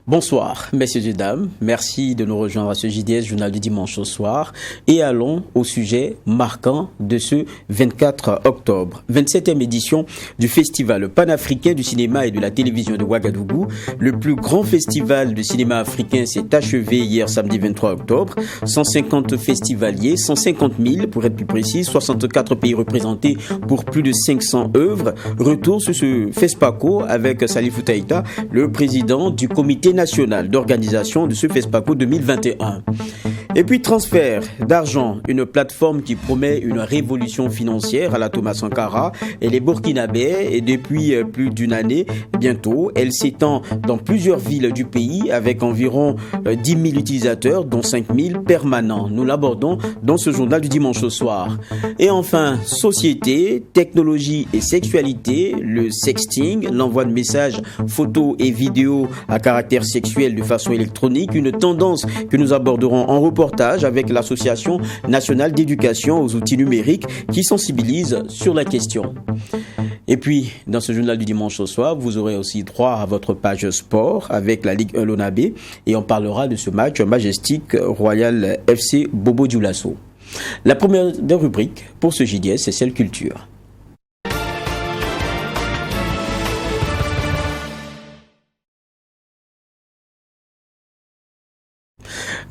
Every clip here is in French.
Bonsoir, messieurs et dames. Merci de nous rejoindre à ce JDS, journal du dimanche au soir. Et allons au sujet marquant de ce 24 octobre. 27e édition du Festival panafricain du cinéma et de la télévision de Ouagadougou. Le plus grand festival de cinéma africain s'est achevé hier samedi 23 octobre. 150 festivaliers, 150 000 pour être plus précis, 64 pays représentés pour plus de 500 œuvres. Retour sur ce FESPACO avec Salifou Taïta, le président du comité national d'organisation de ce FESPACO 2021. Et puis transfert d'argent, une plateforme qui promet une révolution financière à la Thomas Sankara. Elle est burkinabé et depuis plus d'une année, bientôt, elle s'étend dans plusieurs villes du pays avec environ 10 000 utilisateurs, dont 5 000 permanents. Nous l'abordons dans ce journal du dimanche au soir. Et enfin, société, technologie et sexualité, le sexting, l'envoi de messages, photos et vidéos à caractère sexuel de façon électronique, une tendance que nous aborderons en reportage avec l'Association nationale d'éducation aux outils numériques qui sensibilise sur la question. Et puis, dans ce journal du dimanche au soir, vous aurez aussi droit à votre page sport avec la Ligue 1 Lonabé et on parlera de ce match majestique Royal FC Bobo Dioulasso. La première des rubriques pour ce JDS, c'est celle culture.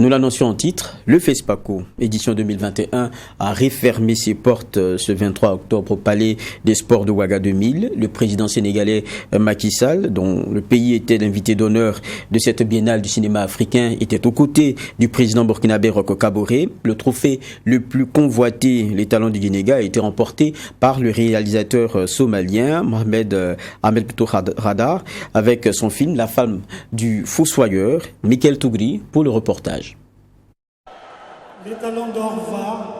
Nous l'annoncions en titre, le FESPACO, édition 2021, a refermé ses portes ce 23 octobre au Palais des Sports de Ouaga 2000. Le président sénégalais Macky Sall, dont le pays était l'invité d'honneur de cette biennale du cinéma africain, était aux côtés du président burkinabé Roch Kaboré. Le trophée le plus convoité, les talents du Guinéga, a été remporté par le réalisateur somalien Mohamed Ahmed Radar avec son film La femme du fossoyeur, Michael Tougri, pour le reportage. Les talons d'or va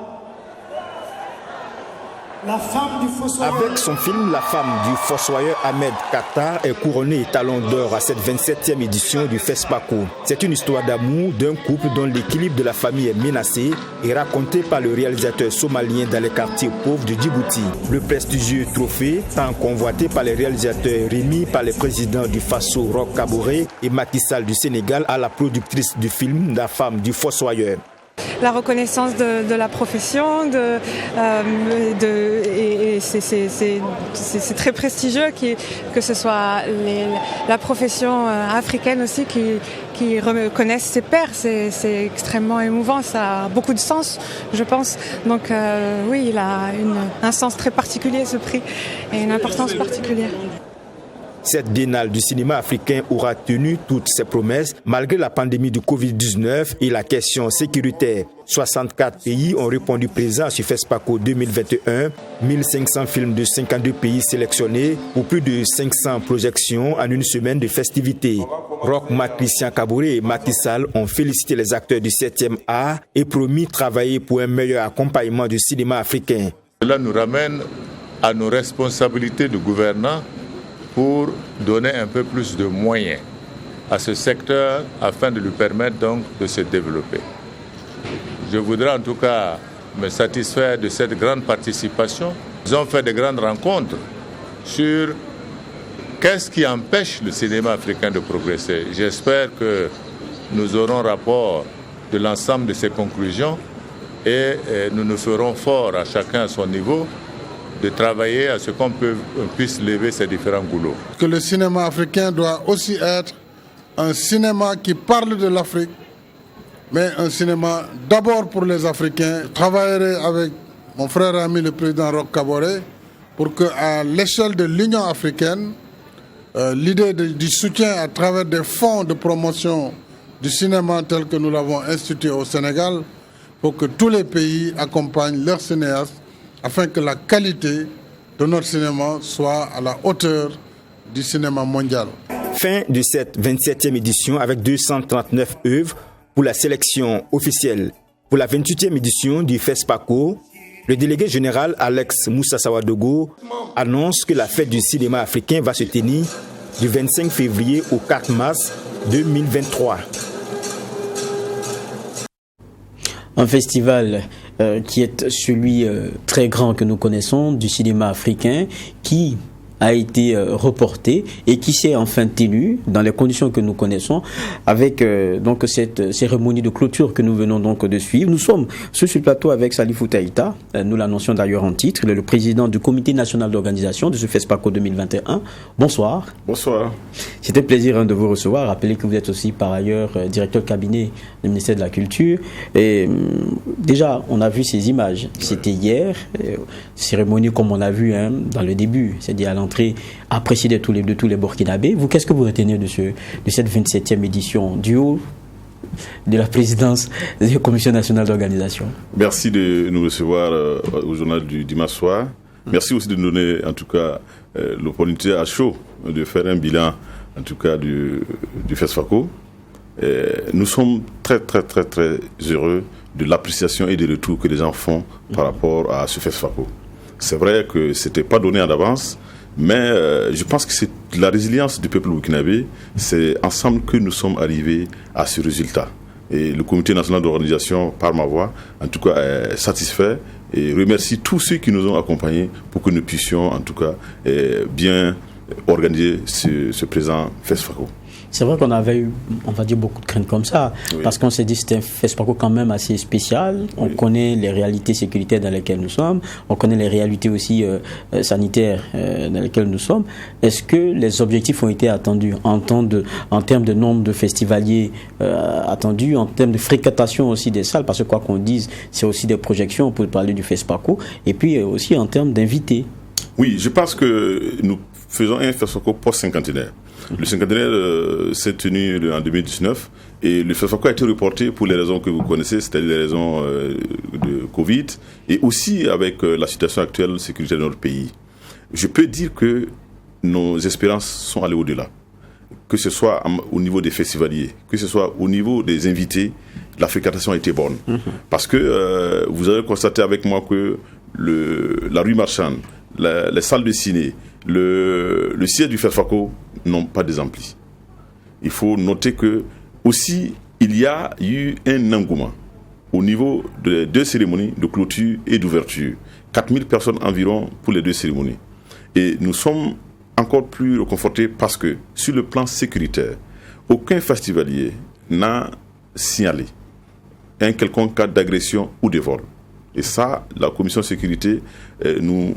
La femme du fossoyeur. Avec son film La femme du fossoyeur, Ahmed Kattar est couronné talon d'or à cette 27e édition du FESPACO. C'est une histoire d'amour d'un couple dont l'équilibre de la famille est menacé et racontée par le réalisateur somalien dans les quartiers pauvres de Djibouti. Le prestigieux trophée, tant convoité par les réalisateurs remis par les présidents du Faso Roch Kaboré et Macky Sall du Sénégal à la productrice du film La femme du fossoyeur. La reconnaissance de la profession, c'est très prestigieux que ce soit la profession africaine aussi qui reconnaisse ses pairs. C'est extrêmement émouvant, ça a beaucoup de sens, je pense. Donc oui, il a un sens très particulier, ce prix, et une importance particulière. Cette biennale du cinéma africain aura tenu toutes ses promesses malgré la pandémie du Covid-19 et la question sécuritaire. 64 pays ont répondu présents sur FESPACO 2021, 1500 films de 52 pays sélectionnés pour plus de 500 projections en une semaine de festivités. Roch Christian Kaboré et Macky Sall ont félicité les acteurs du 7e art et promis travailler pour un meilleur accompagnement du cinéma africain. Cela nous ramène à nos responsabilités de gouvernants pour donner un peu plus de moyens à ce secteur afin de lui permettre donc de se développer. Je voudrais en tout cas me satisfaire de cette grande participation. Ils ont fait de grandes rencontres sur qu'est-ce qui empêche le cinéma africain de progresser. J'espère que nous aurons rapport de l'ensemble de ces conclusions et nous nous ferons fort à chacun à son niveau de travailler à ce qu'on puisse lever ces différents goulots. Que le cinéma africain doit aussi être un cinéma qui parle de l'Afrique, mais un cinéma d'abord pour les Africains. Je travaillerai avec mon frère et ami le président Roch Kaboré pour qu'à l'échelle de l'Union africaine, l'idée du soutien à travers des fonds de promotion du cinéma tel que nous l'avons institué au Sénégal, pour que tous les pays accompagnent leurs cinéastes afin que la qualité de notre cinéma soit à la hauteur du cinéma mondial. Fin de cette 27e édition avec 239 œuvres pour la sélection officielle. Pour la 28e édition du FESPACO, le délégué général Alex Moussa Sawadogo annonce que la fête du cinéma africain va se tenir du 25 février au 4 mars 2023. Un festival qui est celui très grand que nous connaissons du cinéma africain qui a été reporté et qui s'est enfin tenu dans les conditions que nous connaissons avec donc cette cérémonie de clôture que nous venons donc de suivre. Nous sommes sur ce plateau avec Salifou Taïta, nous l'annoncions d'ailleurs en titre, il est le président du comité national d'organisation de ce FESPACO 2021. Bonsoir. Bonsoir. C'est un plaisir de vous recevoir. Rappelez que vous êtes aussi par ailleurs directeur de cabinet du ministère de la Culture. Et déjà, on a vu ces images. C'était hier, cérémonie comme on l'a vu dans le début, c'est-à-dire à l'entrée appréciée de tous les Burkinabés. Vous, qu'est-ce que vous retenez de cette 27e édition du haut de la présidence de la Commission nationale d'organisation? Merci de nous recevoir au journal du dimanche soir. Merci aussi de nous donner en tout cas l'opportunité à chaud de faire un bilan en tout cas du FESPACO. Nous sommes très heureux de l'appréciation et des retours que les gens font par rapport à ce FESPACO. C'est vrai que ce n'était pas donné en avance, mais je pense que c'est la résilience du peuple burkinabé. C'est ensemble que nous sommes arrivés à ce résultat. Et le comité national d'organisation, par ma voix, en tout cas, est satisfait et remercie tous ceux qui nous ont accompagnés pour que nous puissions, en tout cas, bien organiser ce présent FESPACO. C'est vrai qu'on avait eu, on va dire, beaucoup de craintes comme ça, oui. Parce qu'on s'est dit que c'était un FESPACO quand même assez spécial. On connaît les réalités sécuritaires dans lesquelles nous sommes, on connaît les réalités aussi sanitaires dans lesquelles nous sommes. Est-ce que les objectifs ont été attendus en termes de nombre de festivaliers attendus, en termes de fréquentation aussi des salles, parce que quoi qu'on dise, c'est aussi des projections pour parler du FESPACO, et puis aussi en termes d'invités. Oui, je pense que nous faisons un FESPACO post-cinquantenaire. Le cinquantenaire s'est tenu en 2019 et le FESPACO a été reporté pour les raisons que vous connaissez, c'est-à-dire les raisons de Covid et aussi avec la situation actuelle sécuritaire de notre pays. Je peux dire que nos espérances sont allées au-delà. Que ce soit au niveau des festivaliers, que ce soit au niveau des invités, la fréquentation a été bonne. Parce que vous avez constaté avec moi que la rue marchande, les salles de ciné, le siège du FESPACO n'ont pas désempli. Il faut noter que aussi il y a eu un engouement au niveau des deux cérémonies de clôture et d'ouverture. 4000 personnes environ pour les deux cérémonies. Et nous sommes encore plus réconfortés parce que sur le plan sécuritaire, aucun festivalier n'a signalé un quelconque cas d'agression ou de vol. Et ça, la commission sécurité nous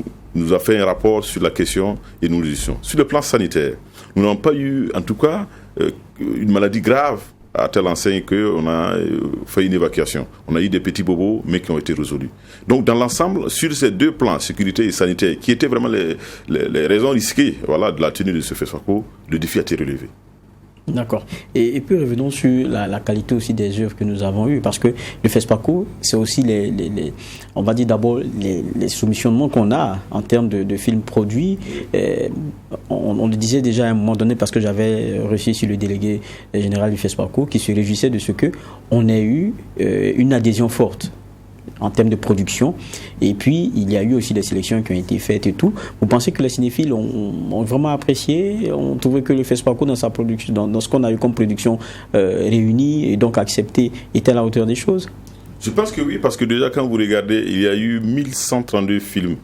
a fait un rapport sur la question et nous le disons. Sur le plan sanitaire, nous n'avons pas eu, en tout cas, une maladie grave à telle enseigne qu'on a fait une évacuation. On a eu des petits bobos, mais qui ont été résolus. Donc, dans l'ensemble, sur ces deux plans, sécurité et sanitaire, qui étaient vraiment les raisons risquées de la tenue de ce FESPACO, le défi a été relevé. D'accord. Et puis revenons sur la qualité aussi des œuvres que nous avons eues, parce que le FESPACO, c'est aussi on va dire d'abord les soumissionnements qu'on a en termes de films produits. On le disait déjà à un moment donné, parce que j'avais reçu ici le délégué général du FESPACO qui se réjouissait de ce qu'on ait eu une adhésion forte en termes de production, et puis il y a eu aussi des sélections qui ont été faites et tout. Vous pensez que les cinéphiles ont vraiment apprécié, ont trouvé que le FESPACO dans sa production, dans ce qu'on a eu comme production réunie et donc acceptée, était à la hauteur des choses? Je pense que oui, parce que déjà quand vous regardez, il y a eu 1132 films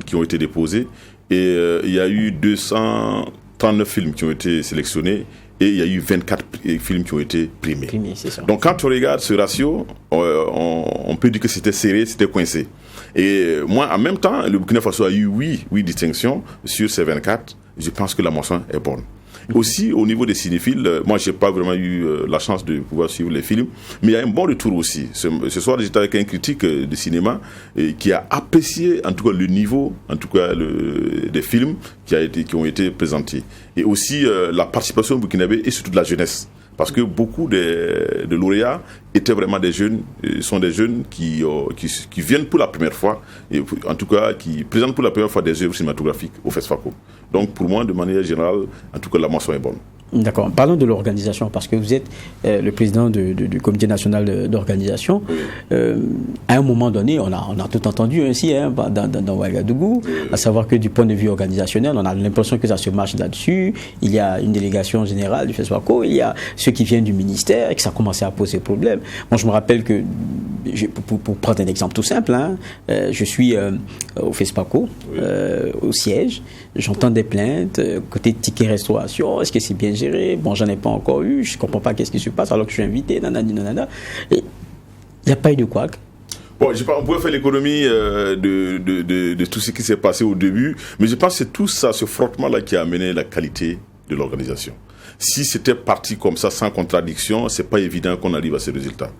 qui ont été déposés et il y a eu 239 films qui ont été sélectionnés. Et il y a eu 24 films qui ont été primés. Donc quand on regarde ce ratio, on peut dire que c'était serré, c'était coincé. Et moi, en même temps, le Burkina Faso a eu 8 distinctions sur ces 24. Je pense que la moisson est bonne. Aussi, au niveau des cinéphiles, moi, je n'ai pas vraiment eu la chance de pouvoir suivre les films, mais il y a un bon retour aussi. Ce soir, j'étais avec un critique de cinéma qui a apprécié, en tout cas, le niveau, en tout cas, des films qui ont été présentés. Et aussi, la participation burkinabé et surtout de la jeunesse. Parce que beaucoup de lauréats étaient vraiment des jeunes, sont des jeunes qui viennent pour la première fois, et en tout cas qui présentent pour la première fois des œuvres cinématographiques au FESPACO. Donc pour moi, de manière générale, en tout cas la moisson est bonne. D'accord. Parlons de l'organisation, parce que vous êtes le président du comité national d'organisation. À un moment donné, on a tout entendu ainsi dans Ouagadougou, à savoir que du point de vue organisationnel, on a l'impression que ça se marche là-dessus. Il y a une délégation générale du FESPACO, il y a ceux qui viennent du ministère et que ça a commencé à poser problème. Moi, je me rappelle que, pour prendre un exemple tout simple, je suis au FESPACO, au siège, j'entends des plaintes, côté ticket restauration, est-ce que c'est bien géré? Bon, j'en ai pas encore eu, je comprends pas qu'est-ce qui se passe alors que je suis invité, nanana. Et il n'y a pas eu de couac. Bon, on pourrait faire l'économie de tout ce qui s'est passé au début, mais je pense que c'est tout ça, ce frottement-là qui a amené la qualité de l'organisation. Si c'était parti comme ça, sans contradiction, c'est pas évident qu'on arrive à ces résultats.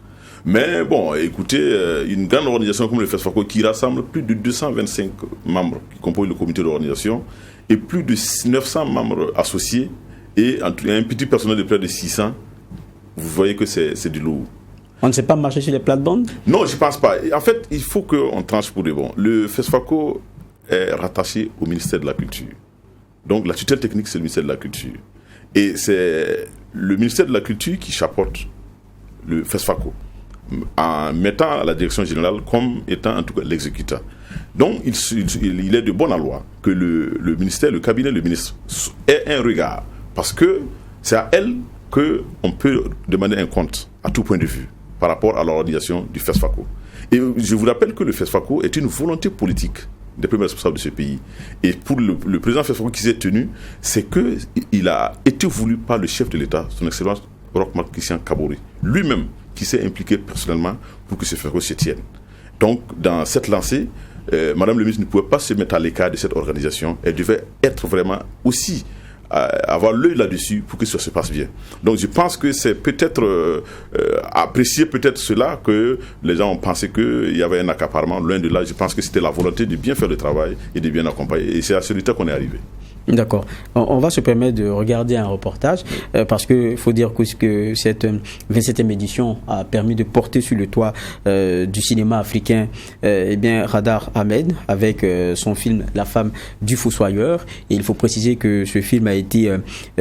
Mais bon, écoutez, une grande organisation comme le FESPACO qui rassemble plus de 225 membres qui composent le comité d'organisation et plus de 900 membres associés et un petit personnel de près de 600, vous voyez que c'est du lourd. On ne sait pas marcher sur les plates-bandes? Non, je ne pense pas. En fait, il faut qu'on tranche pour de bon. Le FESPACO est rattaché au ministère de la Culture. Donc la tutelle technique, c'est le ministère de la Culture. Et c'est le ministère de la Culture qui chapeaute le FESPACO, en mettant à la direction générale comme étant en tout cas l'exécutant. Donc il est de bonne loi que le ministère, le cabinet, le ministre ait un regard, parce que c'est à elle qu'on peut demander un compte à tout point de vue par rapport à l'organisation du FESPACO. Et je vous rappelle que le FESPACO est une volonté politique des premiers responsables de ce pays. Et pour le président FESPACO qui s'est tenu, c'est qu'il a été voulu par le chef de l'État, son Excellence Roch-Marc Christian Kaboré, lui-même qui s'est impliqué personnellement pour que ce FESPACO se tienne. Donc, dans cette lancée, Madame le ministre ne pouvait pas se mettre à l'écart de cette organisation. Elle devait être vraiment aussi avoir l'œil là-dessus pour que ça se passe bien. Donc je pense que c'est peut-être apprécier peut-être cela que les gens ont pensé qu'il y avait un accaparement. Loin de là, je pense que c'était la volonté de bien faire le travail et de bien accompagner. Et c'est à ce résultat qu'on est arrivé. D'accord. On va se permettre de regarder un reportage parce qu'il faut dire que cette 27e édition a permis de porter sur le toit du cinéma africain Radar Ahmed avec son film La femme du fossoyeur. Et il faut préciser que ce film a été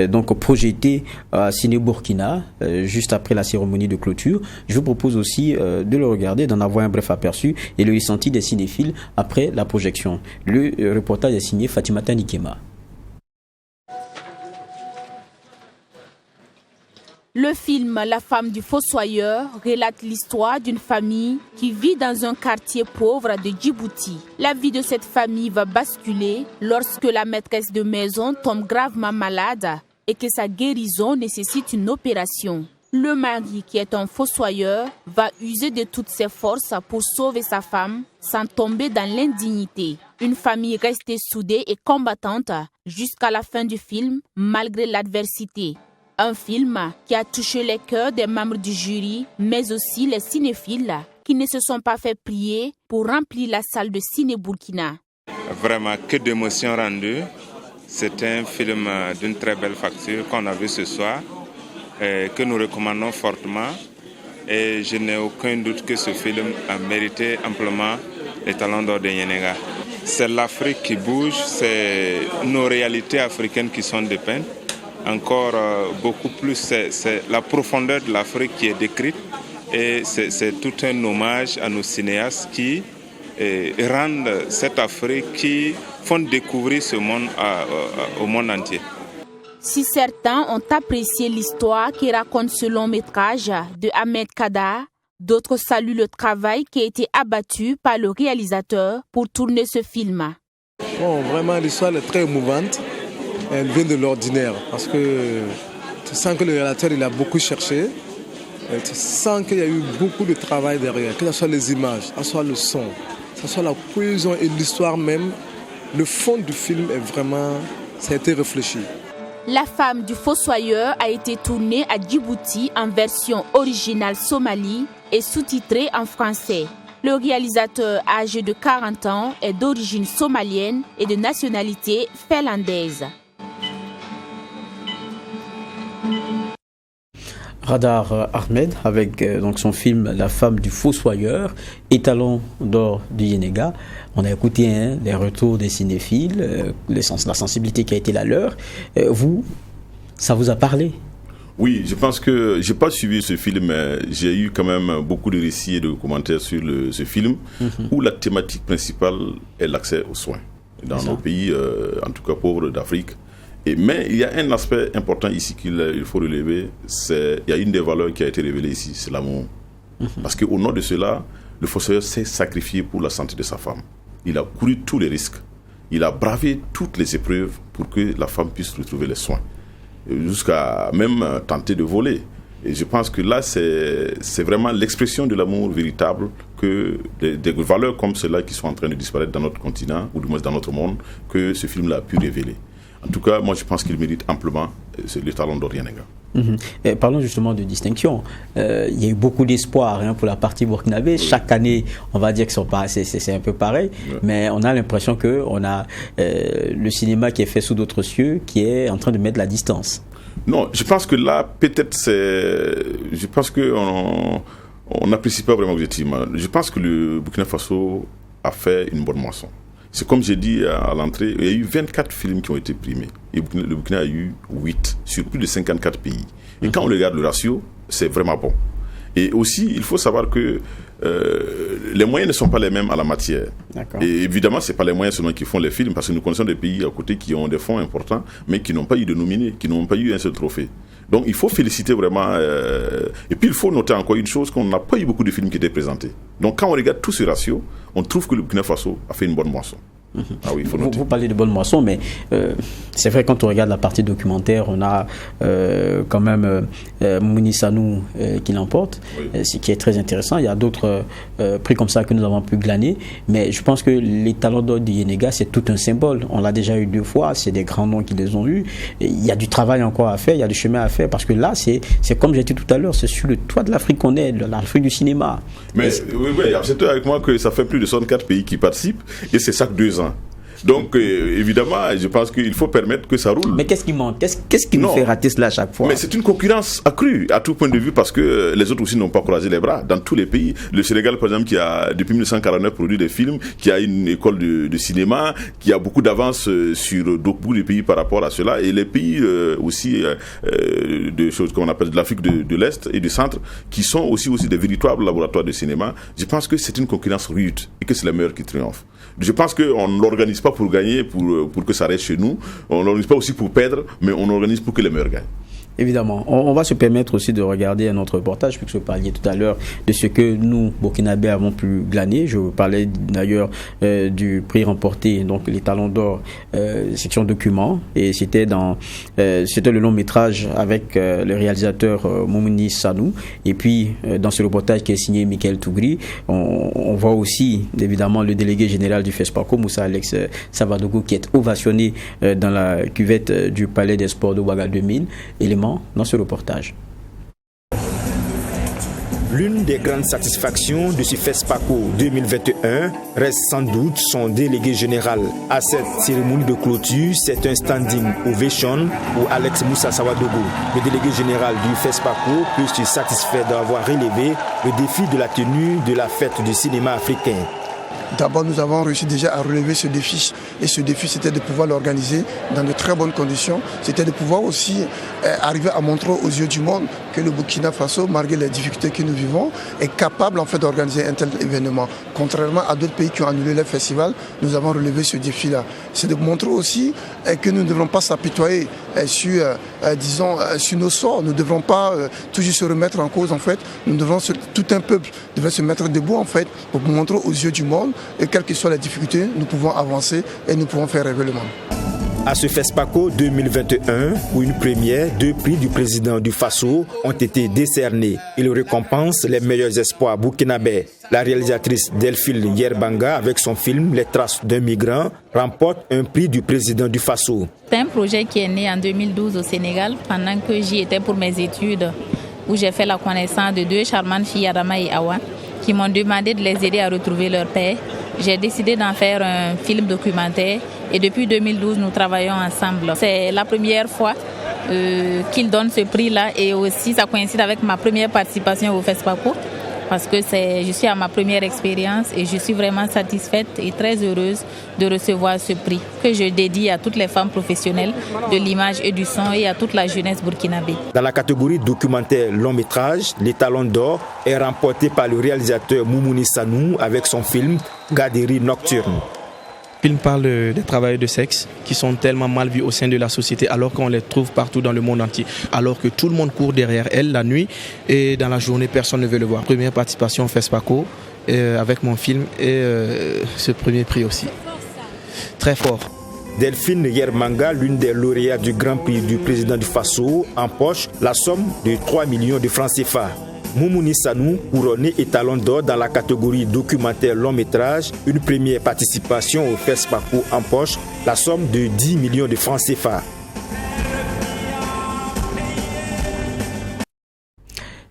donc projeté à Ciné Burkina juste après la cérémonie de clôture. Je vous propose aussi de le regarder, d'en avoir un bref aperçu et le ressenti des cinéphiles après la projection. Le reportage est signé Fatimata Nikema. Le film La femme du fossoyeur relate l'histoire d'une famille qui vit dans un quartier pauvre de Djibouti. La vie de cette famille va basculer lorsque la maîtresse de maison tombe gravement malade et que sa guérison nécessite une opération. Le mari, qui est un fossoyeur, va user de toutes ses forces pour sauver sa femme sans tomber dans l'indignité. Une famille restée soudée et combattante jusqu'à la fin du film, malgré l'adversité. Un film qui a touché les cœurs des membres du jury, mais aussi les cinéphiles qui ne se sont pas fait prier pour remplir la salle de Ciné Burkina. Vraiment, que d'émotions rendues. C'est un film d'une très belle facture qu'on a vu ce soir, que nous recommandons fortement. Et je n'ai aucun doute que ce film a mérité amplement les talons d'or de Yenega. C'est l'Afrique qui bouge, c'est nos réalités africaines qui sont dépeintes. Encore beaucoup plus, c'est la profondeur de l'Afrique qui est décrite et c'est tout un hommage à nos cinéastes qui rendent cette Afrique, qui font découvrir ce monde au monde entier. Si certains ont apprécié l'histoire qui raconte ce long métrage de Ahmed Kadar, d'autres saluent le travail qui a été abattu par le réalisateur pour tourner ce film. Bon, vraiment l'histoire est très émouvante. Elle vient de l'ordinaire parce que tu sens que le réalisateur il a beaucoup cherché. Tu sens qu'il y a eu beaucoup de travail derrière, que ce soit les images, que ce soit le son, que ce soit la cohésion et l'histoire même. Le fond du film est vraiment, ça a été réfléchi. La femme du fossoyeur a été tournée à Djibouti en version originale somalie et sous-titrée en français. Le réalisateur âgé de 40 ans est d'origine somalienne et de nationalité finlandaise. Radar Ahmed avec donc son film La femme du fossoyeur, étalon d'or du Yenega. On a écouté les retours des cinéphiles, la sensibilité qui a été la leur. Vous, Ça vous a parlé? Oui, je pense que j'ai pas suivi ce film, mais j'ai eu quand même beaucoup de récits et de commentaires sur ce film, où la thématique principale est l'accès aux soins dans nos pays, en tout cas pauvres d'Afrique. Mais il y a un aspect important ici qu'il faut relever, il y a une des valeurs qui a été révélée ici, c'est l'amour. Parce qu'au nom de cela, le fossoyeur s'est sacrifié pour la santé de sa femme. Il a couru tous les risques. Il a bravé toutes les épreuves pour que la femme puisse retrouver les soins. Jusqu'à même tenter de voler. Et je pense que là, c'est vraiment l'expression de l'amour véritable que des valeurs comme celles-là qui sont en train de disparaître dans notre continent, ou du moins dans notre monde, que ce film-là a pu révéler. En tout cas, moi, je pense qu'il mérite amplement le Talon d'Or Yanenga. Parlons justement de distinction. Il y a eu beaucoup d'espoir pour la partie burkinabé. Chaque année, on va dire que c'est un peu pareil, mais on a l'impression qu'on a le cinéma qui est fait sous d'autres cieux qui est en train de mettre la distance. Non, je pense que là, peut-être je pense qu'on n'apprécie pas vraiment objectivement. Je pense que le Burkina Faso a fait une bonne moisson. C'est comme j'ai dit à l'entrée, il y a eu 24 films qui ont été primés. Et le Burkina a eu 8 sur plus de 54 pays. Et quand on regarde le ratio, c'est vraiment bon. Et aussi, il faut savoir que les moyens ne sont pas les mêmes à la matière. Et évidemment, ce n'est pas les moyens seulement qui font les films, parce que nous connaissons des pays à côté qui ont des fonds importants, mais qui n'ont pas eu de nominés, qui n'ont pas eu un seul trophée. Donc il faut féliciter vraiment. Et puis il faut noter encore une chose, qu'on n'a pas eu beaucoup de films qui étaient présentés. Donc quand on regarde tout ce ratio, on trouve que le Burkina Faso a fait une bonne moisson. Ah oui, il faut noter. Vous parlez de bonne moisson, mais c'est vrai, quand on regarde la partie documentaire, on a quand même Mouni Sanou qui l'emporte, ce qui est très intéressant. Il y a d'autres prix comme ça que nous avons pu glaner, mais je pense que les Talons d'Or du Yanenga, c'est tout un symbole. On l'a déjà eu 2 fois, c'est des grands noms qui les ont eus. Et il y a du travail encore à faire, il y a du chemin à faire, parce que là, c'est comme j'ai dit tout à l'heure, c'est sur le toit de l'Afrique qu'on est, de l'Afrique du cinéma. Mais oui, acceptez avec moi que ça fait plus de 64 pays qui participent, et c'est chaque 2 ans. Donc, évidemment, je pense qu'il faut permettre que ça roule. Mais qu'est-ce qui manque? Qu'est-ce qui nous fait rater cela à chaque fois? Mais c'est une concurrence accrue, à tout point de vue, parce que les autres aussi n'ont pas croisé les bras. Dans tous les pays, le Sénégal, par exemple, qui a, depuis 1949, produit des films, qui a une école de cinéma, qui a beaucoup d'avance sur beaucoup de pays par rapport à cela, et les pays aussi de choses qu'on appelle de l'Afrique de l'Est et du Centre, qui sont aussi des véritables laboratoires de cinéma. Je pense que c'est une concurrence rude et que c'est les meilleurs qui triomphent. Je pense qu'on ne l'organise pas pour gagner, pour que ça reste chez nous. On ne l'organise pas aussi pour perdre, mais on organise pour que les meilleurs gagnent. Évidemment. On va se permettre aussi de regarder un autre reportage, puisque vous parliez tout à l'heure de ce que nous, Burkinabés, avons pu glaner. Je parlais d'ailleurs du prix remporté, donc les Talons d'Or, section documents, et c'était le long métrage avec le réalisateur Mouni Sanou. Et puis, dans ce reportage qui est signé Michael Tougri, on voit aussi, évidemment, le délégué général du FESPACO, Moussa Alex Savadougou, qui est ovationné dans la cuvette du Palais des Sports de Ouagadougou. Dans ce reportage. L'une des grandes satisfactions de ce FESPACO 2021 reste sans doute son délégué général. À cette cérémonie de clôture, c'est un standing ovation pour Alex Moussa Savadougou. Le délégué général du FESPACO peut se satisfaire d'avoir relevé le défi de la tenue de la fête du cinéma africain. D'abord, nous avons réussi déjà à relever ce défi. Et ce défi, c'était de pouvoir l'organiser dans de très bonnes conditions. C'était de pouvoir aussi arriver à montrer aux yeux du monde que le Burkina Faso, malgré les difficultés que nous vivons, est capable en fait d'organiser un tel événement. Contrairement à d'autres pays qui ont annulé le festival, nous avons relevé ce défi-là. C'est de montrer aussi que nous ne devrons pas s'apitoyer sur nos sorts. Nous ne devrons pas toujours se remettre en cause en fait. Nous devrons tout un peuple devrait se mettre debout en fait pour montrer aux yeux du monde. Et quelles que soient les difficultés, nous pouvons avancer et nous pouvons faire rêver le monde. À ce FESPACO 2021, pour une première, 2 prix du président du Faso ont été décernés. Il récompense les meilleurs espoirs burkinabés. La réalisatrice Delphine Yerbanga, avec son film Les traces d'un migrant, remporte un prix du président du Faso. C'est un projet qui est né en 2012 au Sénégal, pendant que j'y étais pour mes études, où j'ai fait la connaissance de 2 charmantes filles, Adama et Awa, qui m'ont demandé de les aider à retrouver leur père. J'ai décidé d'en faire un film documentaire et depuis 2012, nous travaillons ensemble. C'est la première fois qu'ils donnent ce prix-là et aussi ça coïncide avec ma première participation au FESPACO parce que je suis à ma première expérience et je suis vraiment satisfaite et très heureuse de recevoir ce prix que je dédie à toutes les femmes professionnelles de l'image et du son et à toute la jeunesse burkinabé. Dans la catégorie documentaire long métrage, l'étalon d'or est remporté par le réalisateur Moumouni Sanou avec son film Gaderi Nocturne. Le film parle des travailleurs de sexe qui sont tellement mal vus au sein de la société alors qu'on les trouve partout dans le monde entier. Alors que tout le monde court derrière elles la nuit et dans la journée, personne ne veut le voir. Première participation au FESPACO avec mon film et ce premier prix aussi. Très fort. Delphine Yermanga, l'une des lauréats du Grand Prix du président du Faso, empoche la somme de 3 millions de francs CFA. Moumouni Sanou, couronné étalon d'or dans la catégorie documentaire long métrage, une première participation au FESPACO empoche la somme de 10 millions de francs CFA.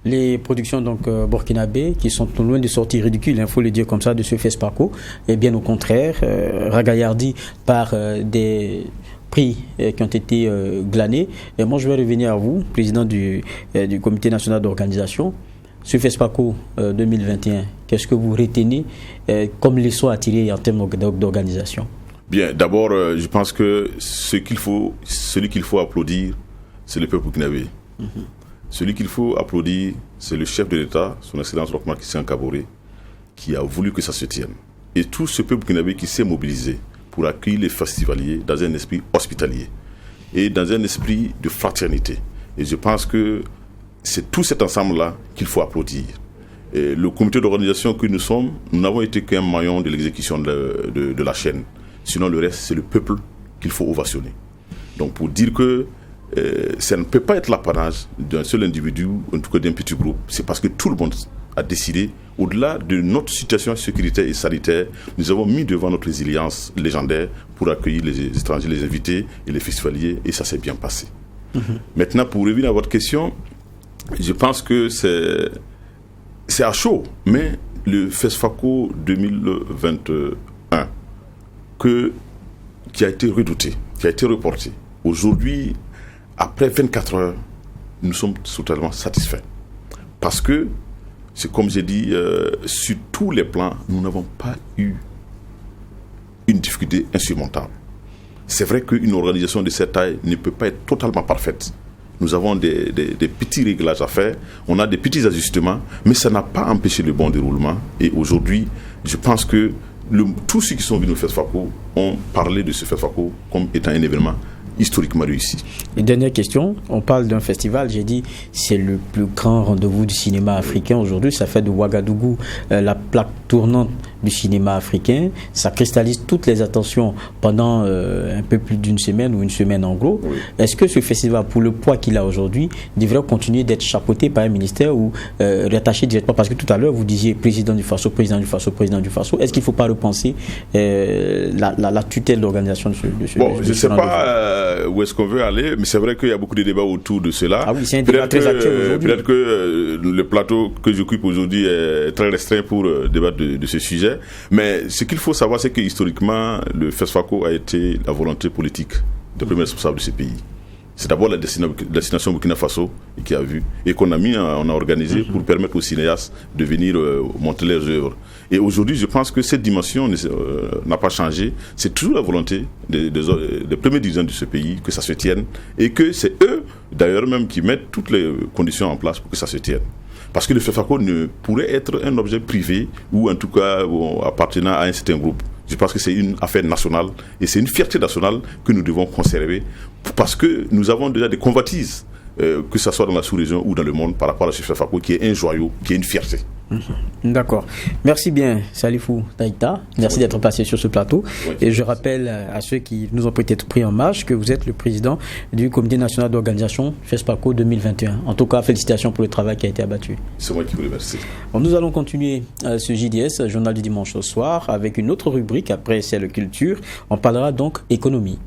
Les productions burkinabées qui sont loin de sortir ridicules, il faut le dire comme ça, de ce FESPACO, et bien au contraire, ragaillardi par des prix qui ont été glanés. Et moi je vais revenir à vous, président du comité national d'organisation. Ce FESPACO 2021, qu'est-ce que vous retenez comme leçon à tirer en termes d'organisation? Bien, d'abord, je pense que celui qu'il faut applaudir, c'est le peuple burkinabé. Celui qu'il faut applaudir, c'est le chef de l'État, son Excellence Roch Marc Christian Kaboré, qui a voulu que ça se tienne. Et tout ce peuple burkinabé qui s'est mobilisé pour accueillir les festivaliers dans un esprit hospitalier et dans un esprit de fraternité. Et je pense que c'est tout cet ensemble-là qu'il faut applaudir. Et le comité d'organisation que nous sommes, nous n'avons été qu'un maillon de l'exécution de la chaîne. Sinon, le reste, c'est le peuple qu'il faut ovationner. Donc, pour dire que ça ne peut pas être l'apanage d'un seul individu, en tout cas d'un petit groupe, c'est parce que tout le monde a décidé, au-delà de notre situation sécuritaire et sanitaire, nous avons mis devant notre résilience légendaire pour accueillir les étrangers, les invités et les festivaliers, et ça s'est bien passé. Maintenant, pour revenir à votre question, je pense que c'est à chaud, mais le FESPACO 2021, qui a été redouté, qui a été reporté, aujourd'hui, après 24 heures, nous sommes totalement satisfaits. Parce que, c'est comme j'ai dit, sur tous les plans, nous n'avons pas eu une difficulté insurmontable. C'est vrai qu'une organisation de cette taille ne peut pas être totalement parfaite. Nous avons des petits réglages à faire, on a des petits ajustements, mais ça n'a pas empêché le bon déroulement. Et aujourd'hui, je pense que tous ceux qui sont venus au FESPACO ont parlé de ce FESPACO comme étant un événement historiquement réussi. Et dernière question, on parle d'un festival, j'ai dit c'est le plus grand rendez-vous du cinéma africain aujourd'hui, ça fait de Ouagadougou la plaque tournante du cinéma africain, ça cristallise toutes les attentions pendant un peu plus d'une semaine ou une semaine en gros. Oui. Est-ce que ce festival, pour le poids qu'il a aujourd'hui, devrait continuer d'être chapeauté par un ministère ou rattaché directement, parce que tout à l'heure vous disiez président du Faso, est-ce qu'il ne faut pas repenser la tutelle d'organisation de ce Bon, je ne sais pas où est-ce qu'on veut aller, mais c'est vrai qu'il y a beaucoup de débats autour de cela. Ah oui, c'est un débat très actuel aujourd'hui. Peut-être que le plateau que j'occupe aujourd'hui est très restreint pour débattre de ce sujet, mais ce qu'il faut savoir, c'est que historiquement, le FESPACO a été la volonté politique des premiers responsables de ce pays. C'est d'abord la destination Burkina Faso qui a vu et qu'on a organisé pour permettre aux cinéastes de venir monter leurs œuvres. Et aujourd'hui, je pense que cette dimension n'a pas changé. C'est toujours la volonté des premiers dirigeants de ce pays que ça se tienne et que c'est eux, d'ailleurs même, qui mettent toutes les conditions en place pour que ça se tienne. Parce que le FESPACO ne pourrait être un objet privé ou en tout cas appartenant à un certain groupe. Je pense que c'est une affaire nationale et c'est une fierté nationale que nous devons conserver parce que nous avons déjà des convoitises, que ce soit dans la sous-région ou dans le monde, par rapport à ce FESPACO qui est un joyau, qui est une fierté. D'accord. Merci bien, Salifou Taïta. Merci d'être passé sur ce plateau. Et je rappelle à ceux qui nous ont peut-être pris en marche que vous êtes le président du comité national d'organisation FESPACO 2021. En tout cas, félicitations pour le travail qui a été abattu. C'est moi qui vous remercie. Bon, nous allons continuer ce JDS, journal du dimanche au soir, avec une autre rubrique. Après, c'est le culture. On parlera donc économie.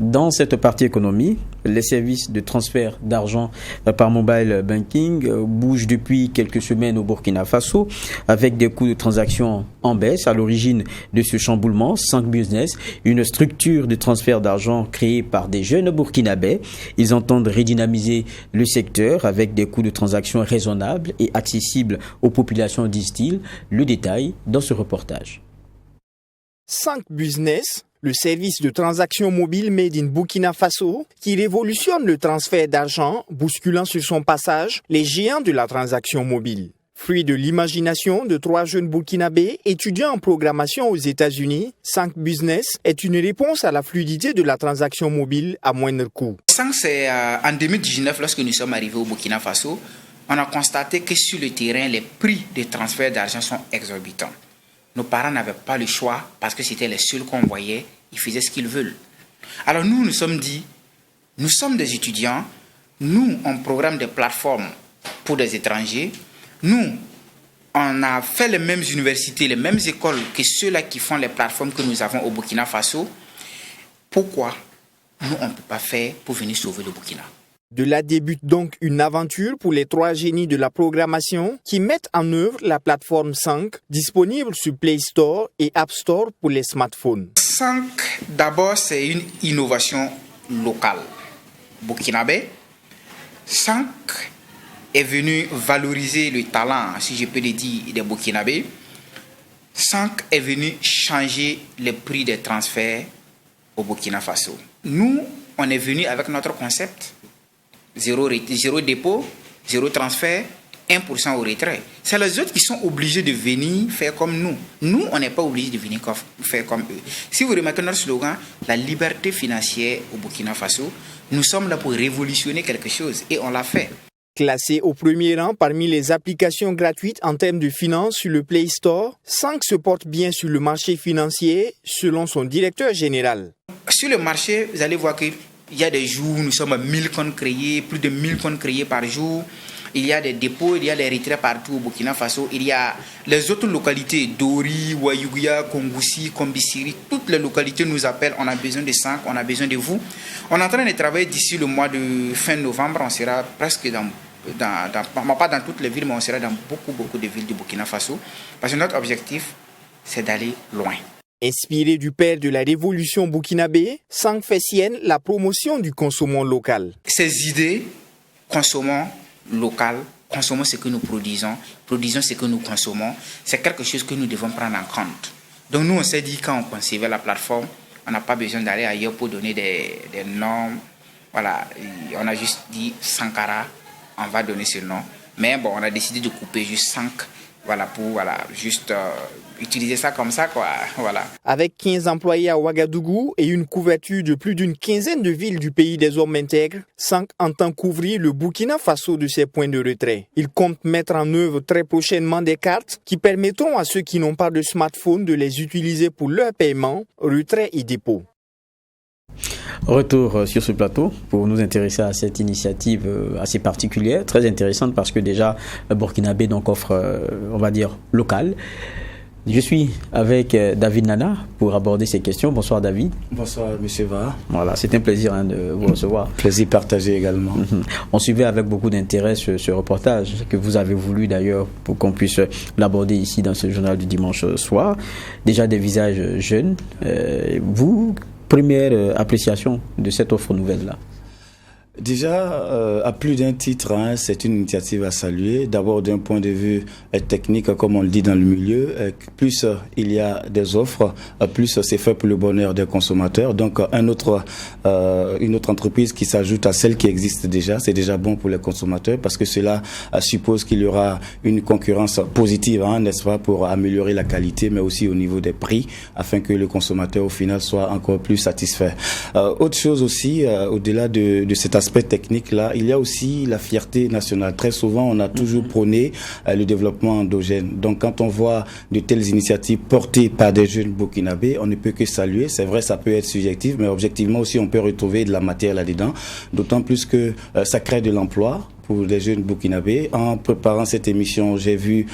Dans cette partie économie, les services de transfert d'argent par mobile banking bougent depuis quelques semaines au Burkina Faso avec des coûts de transaction en baisse. À l'origine de ce chamboulement, 5 Business, une structure de transfert d'argent créée par des jeunes burkinabés. Ils entendent redynamiser le secteur avec des coûts de transaction raisonnables et accessibles aux populations, disent-ils. Le détail dans ce reportage. 5 Business, le service de transaction mobile made in Burkina Faso, qui révolutionne le transfert d'argent, bousculant sur son passage les géants de la transaction mobile. Fruit de l'imagination de 3 jeunes burkinabés étudiants en programmation aux États-Unis, 5 Business est une réponse à la fluidité de la transaction mobile à moindre coût. 5, c'est en 2019, lorsque nous sommes arrivés au Burkina Faso, on a constaté que sur le terrain, les prix de transfert d'argent sont exorbitants. Nos parents n'avaient pas le choix parce que c'était les seuls qu'on voyait, ils faisaient ce qu'ils veulent. Alors nous sommes dit, nous sommes des étudiants, nous on programme des plateformes pour des étrangers, nous on a fait les mêmes universités, les mêmes écoles que ceux-là qui font les plateformes que nous avons au Burkina Faso. Pourquoi nous on ne peut pas faire pour venir sauver le Burkina? De là débute donc une aventure pour les 3 génies de la programmation qui mettent en œuvre la plateforme 5, disponible sur Play Store et App Store pour les smartphones. 5, d'abord, c'est une innovation locale burkinabé. 5 est venu valoriser le talent, si je peux le dire, des Burkinabés. 5 est venu changer les prix des transferts au Burkina Faso. Nous, on est venu avec notre concept. Zéro dépôt, 0 transfert, 1% au retrait. C'est les autres qui sont obligés de venir faire comme nous. Nous, on n'est pas obligés de venir faire comme eux. Si vous remarquez notre slogan, la liberté financière au Burkina Faso, nous sommes là pour révolutionner quelque chose et on l'a fait. Classé au premier rang parmi les applications gratuites en termes de finances sur le Play Store, 5 se porte bien sur le marché financier selon son directeur général. Sur le marché, vous allez voir qu'il y a des jours où nous sommes à 1000 comptes créés, plus de 1000 comptes créés par jour. Il y a des dépôts, il y a des retraits partout au Burkina Faso. Il y a les autres localités, Dori, Wayouguia, Kongoussi, Kombisiri. Toutes les localités nous appellent, on a besoin de 5, on a besoin de vous. On est en train de travailler d'ici le mois de fin novembre. On sera presque pas dans toutes les villes, mais on sera dans beaucoup de villes du Burkina Faso. Parce que notre objectif, c'est d'aller loin. Inspiré du père de la révolution burkinabé, 5 fait sienne la promotion du consommant local. Ces idées, consommons local, consommons ce que nous produisons ce que nous consommons, c'est quelque chose que nous devons prendre en compte. Donc nous, on s'est dit, quand on concevait la plateforme, on n'a pas besoin d'aller ailleurs pour donner des normes. Voilà, on a juste dit Sankara, on va donner ce nom. Mais bon, on a décidé de couper juste 5. Voilà, pour juste utiliser ça comme ça, quoi. Voilà. Avec 15 employés à Ouagadougou et une couverture de plus d'une quinzaine de villes du pays des hommes intègres, 5 entend couvrir le Burkina Faso de ses points de retrait. Il compte mettre en œuvre très prochainement des cartes qui permettront à ceux qui n'ont pas de smartphone de les utiliser pour leur paiement, retrait et dépôt. Retour sur ce plateau pour nous intéresser à cette initiative assez particulière, très intéressante parce que déjà Burkinabé donc offre, on va dire, local. Je suis avec David Nana pour aborder ces questions. Bonsoir David. Bonsoir Monsieur Va. Voilà, c'est un plaisir de vous recevoir. Plaisir partagé également. On suivait avec beaucoup d'intérêt ce reportage que vous avez voulu d'ailleurs pour qu'on puisse l'aborder ici dans ce journal du dimanche soir. Déjà des visages jeunes. Vous, première appréciation de cette offre nouvelle-là? Déjà, à plus d'un titre, c'est une initiative à saluer. D'abord, d'un point de vue technique, comme on le dit dans le milieu, plus il y a des offres, plus c'est fait pour le bonheur des consommateurs. Donc, une autre entreprise qui s'ajoute à celle qui existe déjà, c'est déjà bon pour les consommateurs parce que cela suppose qu'il y aura une concurrence positive, n'est-ce pas, pour améliorer la qualité, mais aussi au niveau des prix, afin que le consommateur, au final, soit encore plus satisfait. Autre chose aussi, au-delà de cet aspect technique-là, il y a aussi la fierté nationale. Très souvent, on a toujours prôné le développement endogène. Donc, quand on voit de telles initiatives portées par des jeunes burkinabés, on ne peut que saluer. C'est vrai, ça peut être subjectif, mais objectivement aussi, on peut retrouver de la matière là-dedans. D'autant plus que ça crée de l'emploi. pour les jeunes burkinabés. En préparant cette émission, j'ai vu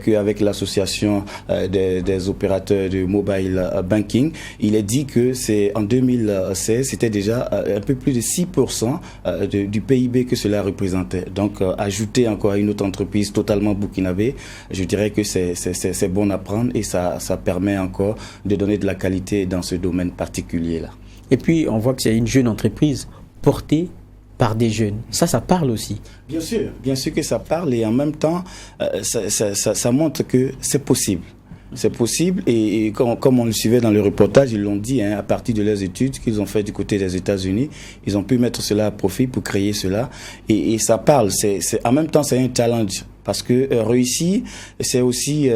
qu'avec l'association des opérateurs de mobile banking, il est dit que c'est en 2016, c'était déjà un peu plus de 6% du PIB que cela représentait. Donc, ajouter encore une autre entreprise totalement burkinabé, je dirais que c'est bon à prendre et ça permet encore de donner de la qualité dans ce domaine particulier-là. Et puis, on voit que c'est une jeune entreprise portée par des jeunes. Ça parle aussi. Bien sûr que ça parle et en même temps, ça montre que c'est possible. C'est possible et comme on le suivait dans le reportage, ils l'ont dit, à partir de leurs études qu'ils ont fait du côté des États-Unis, ils ont pu mettre cela à profit pour créer cela et ça parle. En même temps, c'est un challenge parce que réussir, c'est aussi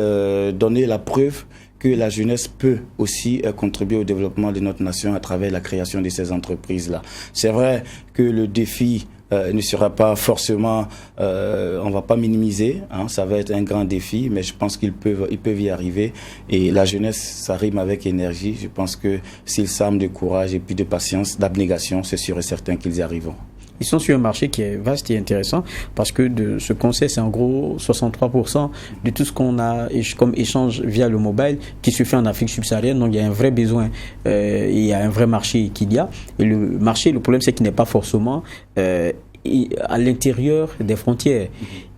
donner la preuve que la jeunesse peut aussi contribuer au développement de notre nation à travers la création de ces entreprises-là. C'est vrai que le défi ne sera pas forcément, on va pas minimiser, ça va être un grand défi, mais je pense qu'ils peuvent y arriver. Et la jeunesse, ça rime avec énergie. Je pense que s'ils s'arment de courage et puis de patience, d'abnégation, c'est sûr et certain qu'ils y arriveront. Ils sont sur un marché qui est vaste et intéressant parce que de ce qu'on sait, c'est en gros 63% de tout ce qu'on a comme échange via le mobile qui se fait en Afrique subsaharienne. Donc il y a un vrai besoin, il y a un vrai marché qu'il y a. Et le marché, le problème, c'est qu'il n'est pas forcément à l'intérieur des frontières.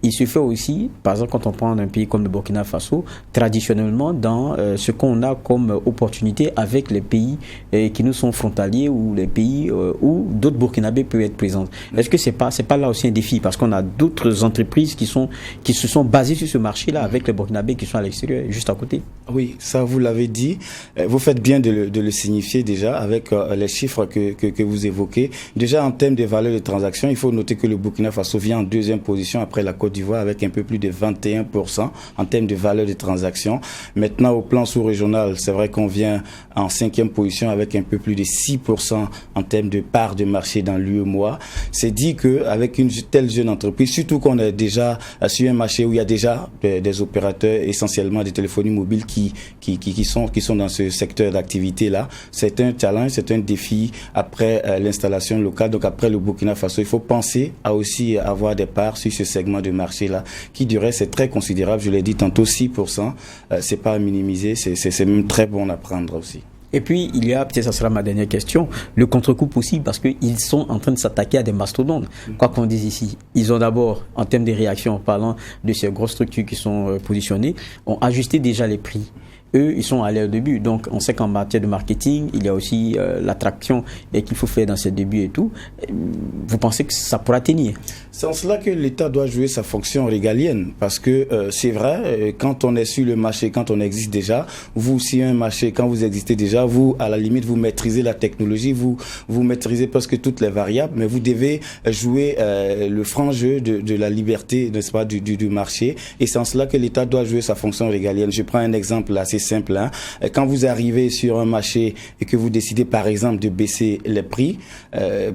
Il se fait aussi, par exemple, quand on prend un pays comme le Burkina Faso, traditionnellement dans ce qu'on a comme opportunité avec les pays qui nous sont frontaliers ou les pays où d'autres Burkinabés peuvent être présents. Est-ce que c'est pas là aussi un défi parce qu'on a d'autres entreprises qui se sont basées sur ce marché-là avec les Burkinabés qui sont à l'extérieur, juste à côté? Oui, ça vous l'avez dit. Vous faites bien de le signifier déjà avec les chiffres que vous évoquez. Déjà en termes de valeur de transaction, il faut noter que le Burkina Faso vient en deuxième position après la Côte d'Ivoire avec un peu plus de 21% en termes de valeur de transaction. Maintenant, au plan sous-régional, c'est vrai qu'on vient en cinquième position avec un peu plus de 6% en termes de part de marché dans l'UEMOA. C'est dit qu'avec une telle jeune entreprise, surtout qu'on est déjà sur un marché où il y a déjà des opérateurs essentiellement de téléphonie mobile qui sont dans ce secteur d'activité-là, c'est un challenge, c'est un défi après l'installation locale. Donc après le Burkina Faso, il faut penser à aussi avoir des parts sur ce segment de marché-là, qui du reste est très considérable. Je l'ai dit tantôt, 6%, c'est pas à minimiser, c'est même très bon à prendre aussi. Et puis, il y a, peut-être ça sera ma dernière question, le contre-coup possible parce qu'ils sont en train de s'attaquer à des mastodontes. Quoi qu'on dise ici, ils ont d'abord, en termes de réaction, en parlant de ces grosses structures qui sont positionnées, ont ajusté déjà les prix. Eux, ils sont allés au début. Donc, on sait qu'en matière de marketing, il y a aussi l'attraction qu'il faut faire dans ces débuts et tout. Vous pensez que ça pourra tenir? C'est en cela que l'État doit jouer sa fonction régalienne. Parce que c'est vrai, quand on est sur le marché, quand on existe déjà, vous, si un marché, quand vous existez déjà, vous, à la limite, vous maîtrisez la technologie, vous maîtrisez presque toutes les variables, mais vous devez jouer le franc jeu de la liberté, n'est-ce pas, du marché. Et c'est en cela que l'État doit jouer sa fonction régalienne. Je prends un exemple assez simple. Quand vous arrivez sur un marché et que vous décidez, par exemple, de baisser les prix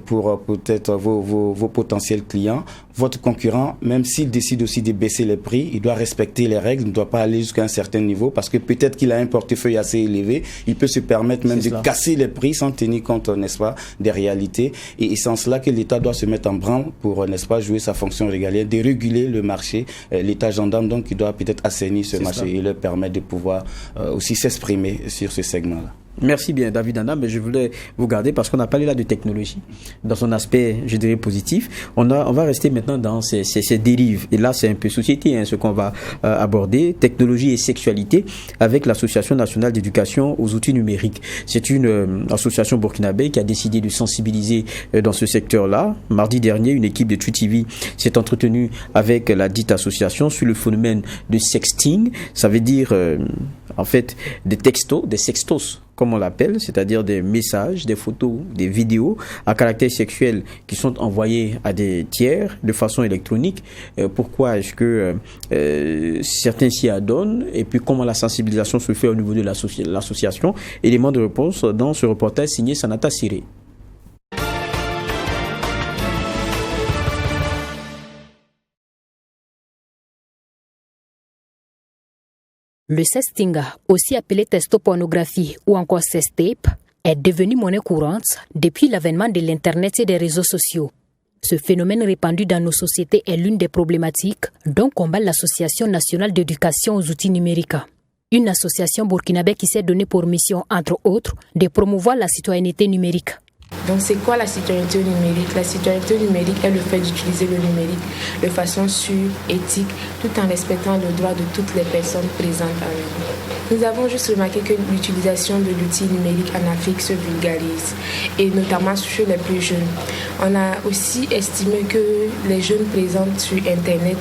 pour peut-être vos potentiels clients, votre concurrent, même s'il décide aussi de baisser les prix, il doit respecter les règles, il ne doit pas aller jusqu'à un certain niveau parce que peut-être qu'il a un portefeuille assez élevé, il peut se permettre même de casser les prix sans tenir compte, n'est-ce pas, des réalités. Et c'est en cela que l'État doit se mettre en branle pour, n'est-ce pas, jouer sa fonction régalienne, de réguler le marché. L'État gendarme, donc, il doit peut-être assainir ce marché et leur permettre de pouvoir aussi s'exprimer sur ce segment-là. Merci bien David Anna, mais je voulais vous garder parce qu'on a parlé là de technologie dans son aspect, je dirais, positif. On va rester maintenant dans ces dérives et là c'est un peu société, ce qu'on va aborder, technologie et sexualité avec l'Association nationale d'éducation aux outils numériques. C'est une association burkinabé qui a décidé de sensibiliser dans ce secteur-là. Mardi dernier, une équipe de True TV s'est entretenue avec la dite association sur le phénomène de sexting. Ça veut dire en fait des textos, des sextos comme on l'appelle, c'est-à-dire des messages, des photos, des vidéos à caractère sexuel qui sont envoyés à des tiers de façon électronique. Pourquoi est-ce que certains s'y adonnent et puis comment la sensibilisation se fait au niveau de l'association? Élément de réponse dans ce reportage signé Sanata Siré. Le sexting, aussi appelé testopornographie ou encore sextape, est devenu monnaie courante depuis l'avènement de l'Internet et des réseaux sociaux. Ce phénomène répandu dans nos sociétés est l'une des problématiques dont combat l'Association nationale d'éducation aux outils numériques. Une association burkinabé qui s'est donnée pour mission, entre autres, de promouvoir la citoyenneté numérique. Donc c'est quoi la citoyenneté numérique? La citoyenneté numérique est le fait d'utiliser le numérique de façon sûre, éthique, tout en respectant le droit de toutes les personnes présentes en ligne. Nous avons juste remarqué que l'utilisation de l'outil numérique en Afrique se vulgarise, et notamment chez les plus jeunes. On a aussi estimé que les jeunes présents sur Internet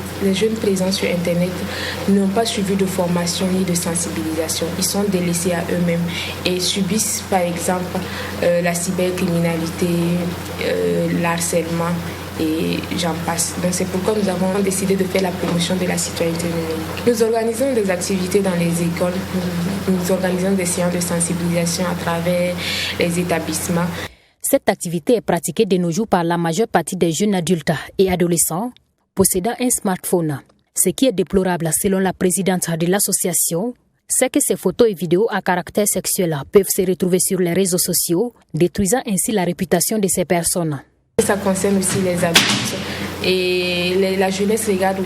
n'ont pas suivi de formation ni de sensibilisation. Ils sont délaissés à eux-mêmes et subissent par exemple la cybercriminalité, l'harcèlement et j'en passe. Donc c'est pourquoi nous avons décidé de faire la promotion de la citoyenneté numérique. Nous organisons des activités dans les écoles, nous organisons des séances de sensibilisation à travers les établissements. Cette activité est pratiquée de nos jours par la majeure partie des jeunes adultes et adolescents possédant un smartphone. Ce qui est déplorable selon la présidente de l'association, c'est que ces photos et vidéos à caractère sexuel peuvent se retrouver sur les réseaux sociaux, détruisant ainsi la réputation de ces personnes. Ça concerne aussi les adultes et la jeunesse regarde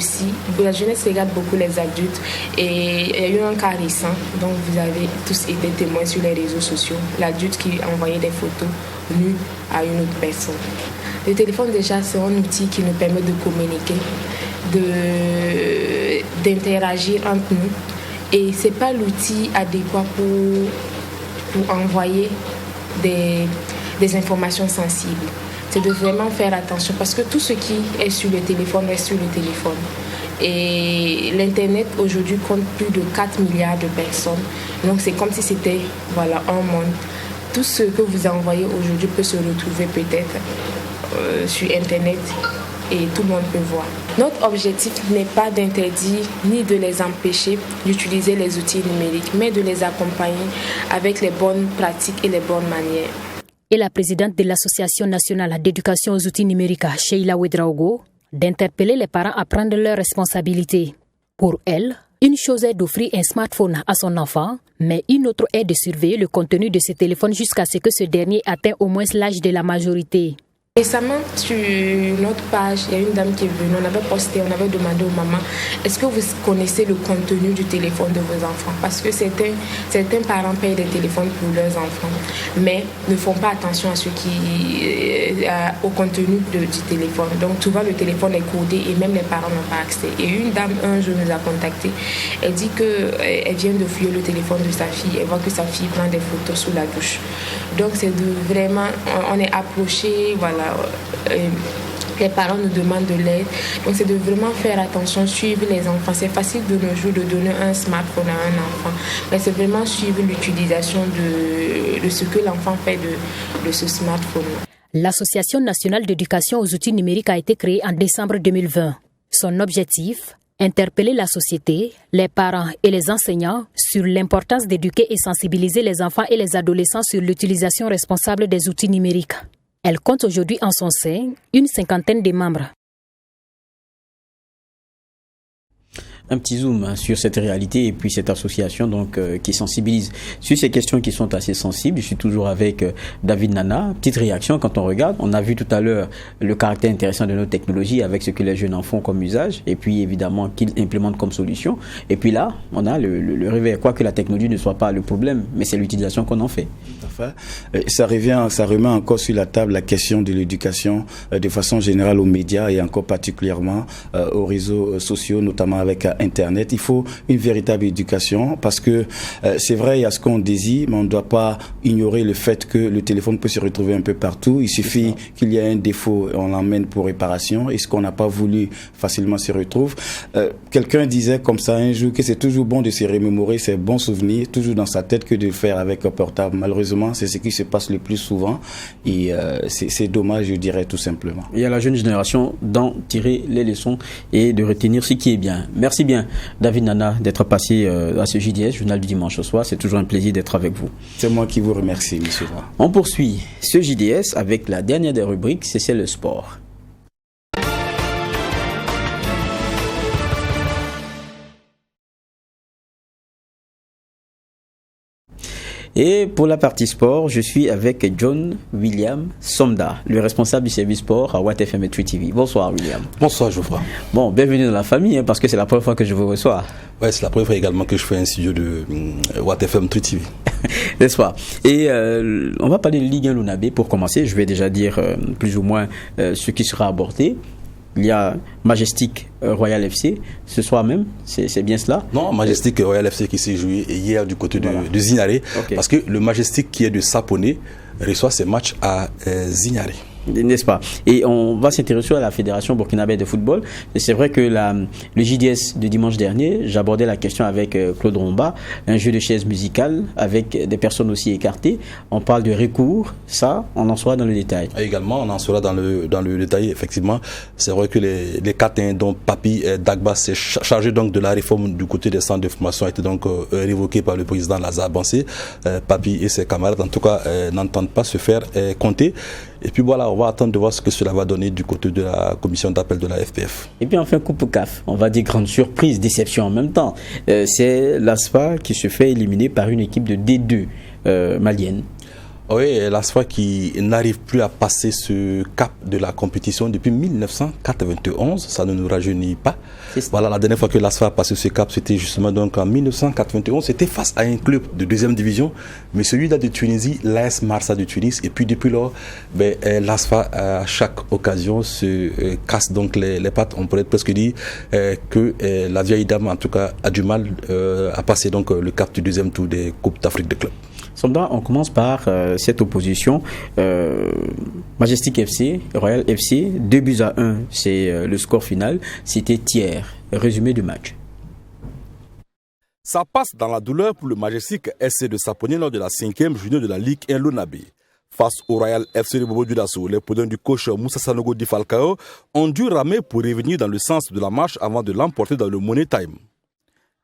beaucoup les adultes et il y a eu un cas récent dont vous avez tous été témoins sur les réseaux sociaux, l'adulte qui envoyait des photos nues à une autre personne. Le téléphone déjà c'est un outil qui nous permet de communiquer, d'interagir entre nous. Et ce n'est pas l'outil adéquat pour envoyer des informations sensibles. C'est de vraiment faire attention parce que tout ce qui est sur le téléphone reste sur le téléphone. Et l'Internet aujourd'hui compte plus de 4 milliards de personnes. Donc c'est comme si c'était un monde. Tout ce que vous envoyez aujourd'hui peut se retrouver peut-être sur Internet et tout le monde peut voir. Notre objectif n'est pas d'interdire ni de les empêcher d'utiliser les outils numériques, mais de les accompagner avec les bonnes pratiques et les bonnes manières. Et la présidente de l'Association nationale d'éducation aux outils numériques, Sheila Ouedraogo, d'interpeller les parents à prendre leurs responsabilités. Pour elle, une chose est d'offrir un smartphone à son enfant, mais une autre est de surveiller le contenu de ce téléphone jusqu'à ce que ce dernier atteigne au moins l'âge de la majorité. Récemment, sur notre page, il y a une dame qui est venue, on avait posté, on avait demandé aux mamans, est-ce que vous connaissez le contenu du téléphone de vos enfants? Parce que certains parents payent des téléphones pour leurs enfants, mais ne font pas attention au contenu du téléphone. Donc souvent le téléphone est codé et même les parents n'ont pas accès. Et une dame, un jour, nous a contacté, elle dit qu'elle vient de fouiller le téléphone de sa fille, elle voit que sa fille prend des photos sous la douche. Donc c'est vraiment, on est approché, les parents nous demandent de l'aide. Donc c'est de vraiment faire attention, suivre les enfants. C'est facile de nos jours de donner un smartphone à un enfant, mais c'est vraiment suivre l'utilisation de ce que l'enfant fait de ce smartphone. L'Association nationale d'éducation aux outils numériques a été créée en décembre 2020. Son objectif, interpeller la société, les parents et les enseignants sur l'importance d'éduquer et sensibiliser les enfants et les adolescents sur l'utilisation responsable des outils numériques. Elle compte aujourd'hui en son sein une 50aine de membres. Un petit zoom sur cette réalité et puis cette association qui sensibilise sur ces questions qui sont assez sensibles. Je suis toujours avec David Nana. Petite réaction quand on regarde. On a vu tout à l'heure le caractère intéressant de nos technologies avec ce que les jeunes en font comme usage et puis évidemment qu'ils implémentent comme solution. Et puis là, on a le réveil. Quoi que la technologie ne soit pas le problème, mais c'est l'utilisation qu'on en fait. Tout à fait. Ça remet encore sur la table la question de l'éducation de façon générale aux médias et encore particulièrement aux réseaux sociaux, notamment avec Internet. Il faut une véritable éducation parce que c'est vrai, il y a ce qu'on désire, mais on ne doit pas ignorer le fait que le téléphone peut se retrouver un peu partout. Il suffit qu'il y ait un défaut, on l'emmène pour réparation et ce qu'on n'a pas voulu facilement se retrouve. Quelqu'un disait comme ça un jour que c'est toujours bon de se remémorer ses bons souvenirs, toujours dans sa tête, que de le faire avec un portable. Malheureusement, c'est ce qui se passe le plus souvent et c'est dommage, je dirais tout simplement. Il y a la jeune génération d'en tirer les leçons et de retenir ce qui est bien. Merci bien, David Nana, d'être passé à ce JDS, Journal du dimanche au soir. C'est toujours un plaisir d'être avec vous. C'est moi qui vous remercie, monsieur. On poursuit ce JDS avec la dernière des rubriques, c'est le sport. Et pour la partie sport, je suis avec John William Somda, le responsable du service sport à Watt FM et True TV. Bonsoir William. Bonsoir Geoffroy. Bon, bienvenue dans la famille, parce que c'est la première fois que je vous reçois. Ouais, c'est la première fois également que je fais un studio de Watt FM True TV. N'est-ce pas? Et on va parler de Ligue 1 Lunabé pour commencer. Je vais déjà dire plus ou moins ce qui sera abordé. Il y a Majestic Royal FC ce soir même, c'est bien cela? Non, Majestic Royal FC qui s'est joué hier du côté de Zignaré, parce que le Majestic qui est de Saponé reçoit ses matchs à Zignaré. N'est-ce pas? Et on va s'intéresser à la Fédération burkinabé de football. Et c'est vrai que le JDS de dimanche dernier, j'abordais la question avec Claude Romba, un jeu de chaises musicales avec des personnes aussi écartées. On parle de recours, ça, on en sera dans le détail. Et également, on en sera dans le détail, effectivement. C'est vrai que les quatre, dont Papi Dagba s'est chargé donc de la réforme du côté des centres de formation, a été donc révoqué par le président Lazare Bansé. Papi et ses camarades, en tout cas, n'entendent pas se faire compter. Et puis voilà, on va attendre de voir ce que cela va donner du côté de la commission d'appel de la FPF. Et puis enfin, coupe au CAF, on va dire grande surprise, déception en même temps. C'est l'ASFA qui se fait éliminer par une équipe de D2 malienne. Oui, l'ASFA qui n'arrive plus à passer ce cap de la compétition depuis 1991, ça ne nous rajeunit pas. Voilà, la dernière fois que l'ASFA a passé ce cap, c'était justement donc en 1991. C'était face à un club de deuxième division, mais celui-là de Tunisie, l'AS Marsa de Tunis. Et puis depuis lors, l'ASFA à chaque occasion se casse donc les pattes. On pourrait presque dire que la vieille dame, en tout cas, a du mal à passer donc le cap du deuxième tour des Coupes d'Afrique de clubs. Somda, on commence par cette opposition. Majestic FC, Royal FC, 2-1, c'est le score final. C'était tiers. Résumé du match. Ça passe dans la douleur pour le Majestic FC de Saponé lors de la 5e journée de la Ligue 1 Lunabé. Face au Royal FC de Bobo Dioulasso, les poudins du coach Moussa Sanogo Di Falcao ont dû ramer pour revenir dans le sens de la marche avant de l'emporter dans le Money Time.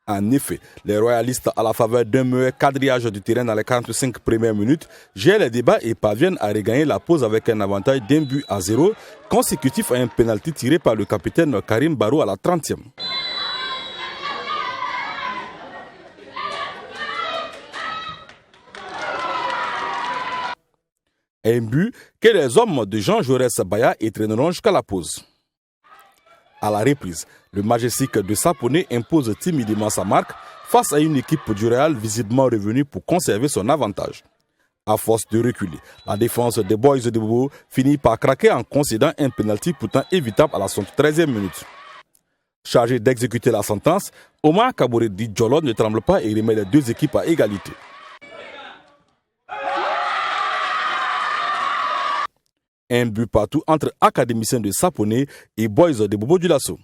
En effet, les royalistes, à la faveur d'un meilleur quadrillage du terrain dans les 45 premières minutes, gèrent les débats et parviennent à regagner la pause avec un avantage d'1-0, consécutif à un pénalty tiré par le capitaine Karim Barou à la 30e. Un but que les hommes de Jean Jaurès Baya étraîneront jusqu'à la pause. À la reprise, le Majestic de Saponé impose timidement sa marque face à une équipe du Real visiblement revenue pour conserver son avantage. À force de reculer, la défense des Boys de Bobo finit par craquer en concédant un pénalty pourtant évitable à la 73e minute. Chargé d'exécuter la sentence, Omar Kaboré dit Djolo ne tremble pas et remet les deux équipes à égalité. Un but partout entre académiciens de Saponé et Boys de Bobo Dioulasso.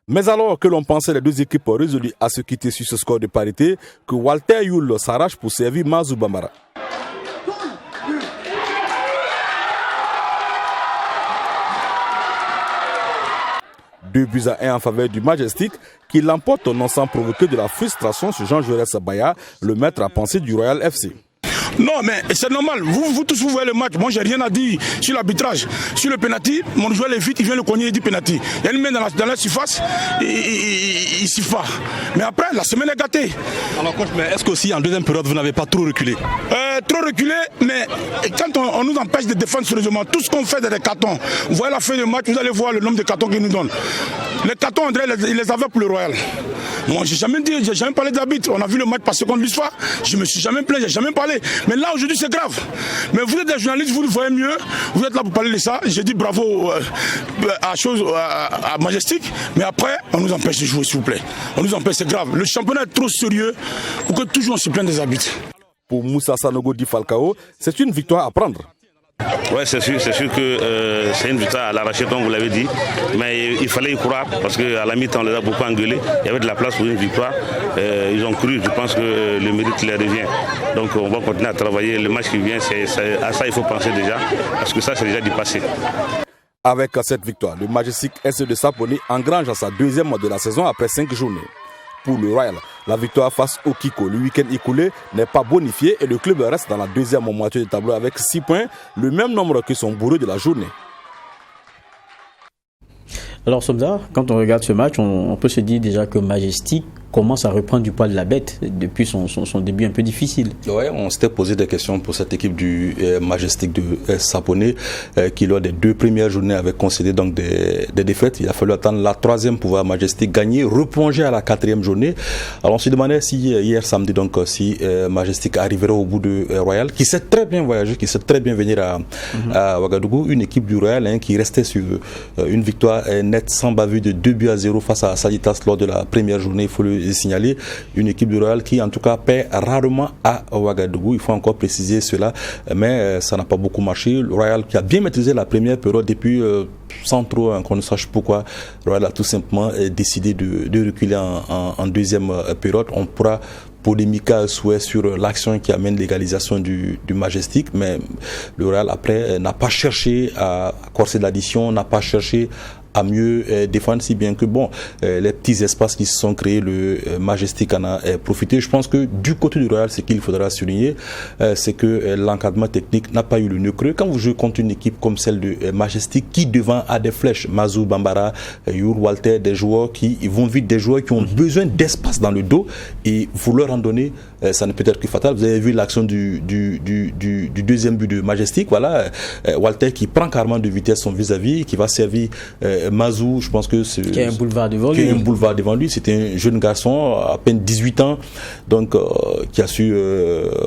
Mais alors que l'on pensait les deux équipes résolues à se quitter sur ce score de parité, que Walter Youl s'arrache pour servir Mazou Bambara. Deux buts à 1 en faveur du Majestic qui l'emporte non sans provoquer de la frustration sur Jean Jaurès Baya, le maître à penser du Royal FC. Non, mais c'est normal. Vous tous, vous voyez le match. Moi, j'ai rien à dire sur l'arbitrage. Sur le penalty, mon joueur est vite, il vient le cogner, il dit penalty. Il y a une main dans la surface, il s'y fait. Mais après, la semaine est gâtée. Alors, coach, mais est-ce qu'aussi en deuxième période, vous n'avez pas trop reculé? Trop reculé, mais quand on nous empêche de défendre sérieusement, tout ce qu'on fait dans les cartons, vous voyez la fin du match, vous allez voir le nombre de cartons qu'ils nous donnent. Les cartons, André, il les avait pour le Royal. Moi, j'ai jamais parlé d'arbitre. On a vu le match passer contre l'histoire. Je me suis jamais plaint, j'ai jamais parlé. Mais là, aujourd'hui, c'est grave. Mais vous êtes des journalistes, vous le voyez mieux. Vous êtes là pour parler de ça. J'ai dit bravo à Majestic. Mais après, on nous empêche de jouer, s'il vous plaît. On nous empêche, c'est grave. Le championnat est trop sérieux pour que toujours on se plaigne des arbitres. Pour Moussa Sanogo Di Falcao, c'est une victoire à prendre. Oui, c'est sûr que c'est une victoire à l'arraché, comme vous l'avez dit. Mais il fallait y croire parce qu'à la mi-temps, on les a beaucoup engueulés. Il y avait de la place pour une victoire. Ils ont cru, je pense que le mérite leur revient. Donc on va continuer à travailler. Le match qui vient, à ça il faut penser déjà, parce que ça c'est déjà du passé. Avec cette victoire, le Majestic SC de Saponé engrange sa deuxième de la saison après 5 journées. Pour le Royal, la victoire face au Kiko le week-end écoulé n'est pas bonifiée et le club reste dans la deuxième moitié du tableau avec 6 points, le même nombre que son bourreau de la journée. Alors Somda, quand on regarde ce match, on peut se dire déjà que Majestic commence à reprendre du poil de la bête depuis son début un peu difficile. Ouais, on s'était posé des questions pour cette équipe du Majestic de Sapone qui lors des 2 premières journées avait concédé donc des défaites. Il a fallu attendre la 3e pour voir Majestic gagner, replonger à la 4e journée. Alors on se demandait si hier samedi donc si Majestic arriverait au bout de Royal, qui sait très bien voyager, qui sait très bien venir à Ouagadougou, une équipe du Royal qui restait sur une victoire nette sans bavure de 2-0 face à Saditas lors de la première journée, il faut le signaler. Une équipe du Royal qui en tout cas perd rarement à Ouagadougou, il faut encore préciser cela, mais ça n'a pas beaucoup marché. Le Royal qui a bien maîtrisé la première période et puis sans trop qu'on ne sache pourquoi, le Royal a tout simplement décidé de reculer en deuxième période. On pourra polémiquer à souhait sur l'action qui amène l'égalisation du Majestic, mais le Royal après n'a pas cherché à corser l'addition, n'a pas cherché à mieux défendre, si bien que les petits espaces qui se sont créés, le Majestic en a profité. Je pense que du côté du Royal, ce qu'il faudra souligner, c'est que l'encadrement technique n'a pas eu le nœud creux. Quand vous jouez contre une équipe comme celle de Majestic, qui devant a des flèches, Mazou, Bambara, Your, Walter, des joueurs qui vont vite, des joueurs qui ont besoin d'espace dans le dos, et vous leur en donnez, ça ne peut être que fatal. Vous avez vu l'action du deuxième but de Majestic, voilà, Walter qui prend carrément de vitesse son vis-à-vis, qui va servir Mazou, je pense que c'est qui a un boulevard devant lui. C'était un jeune garçon à peine 18 ans, donc qui a su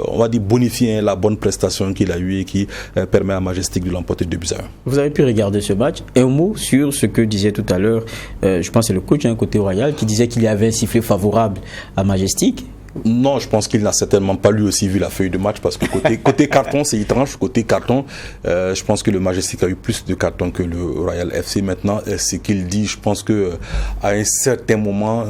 on va dire bonifier la bonne prestation qu'il a eue et qui permet à Majestic de l'emporter 2-1. Vous avez pu regarder ce match. Un mot sur ce que disait tout à l'heure, je pense que c'est le coach côté Royal qui disait qu'il y avait un sifflet favorable à Majestic. Non, je pense qu'il n'a certainement pas lui aussi vu la feuille de match parce que côté carton, c'est étrange. Côté carton, je pense que le Majestic a eu plus de cartons que le Royal FC. Maintenant, ce qu'il dit, je pense que à un certain moment,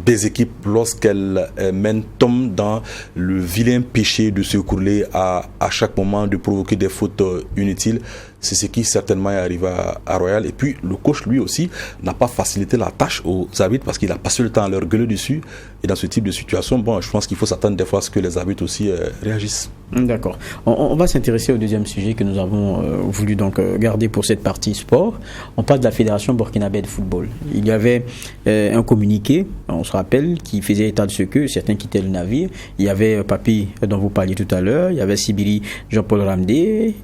des équipes, lorsqu'elles mènent, tombent dans le vilain péché de se couler à chaque moment, de provoquer des fautes inutiles. C'est ce qui certainement est arrivé à Royal. Et puis le coach lui aussi n'a pas facilité la tâche aux arbitres parce qu'il a passé le temps à leur gueuler dessus. Et dans ce type de situation, je pense qu'il faut s'attendre des fois à ce que les arbitres aussi réagissent. D'accord. On va s'intéresser au deuxième sujet que nous avons voulu donc garder pour cette partie sport. On parle de la Fédération burkinabé de football. Il y avait un communiqué, on se rappelle, qui faisait état de ce que certains quittaient le navire. Il y avait Papi dont vous parliez tout à l'heure, il y avait Sibiri Jean-Paul Ramdé,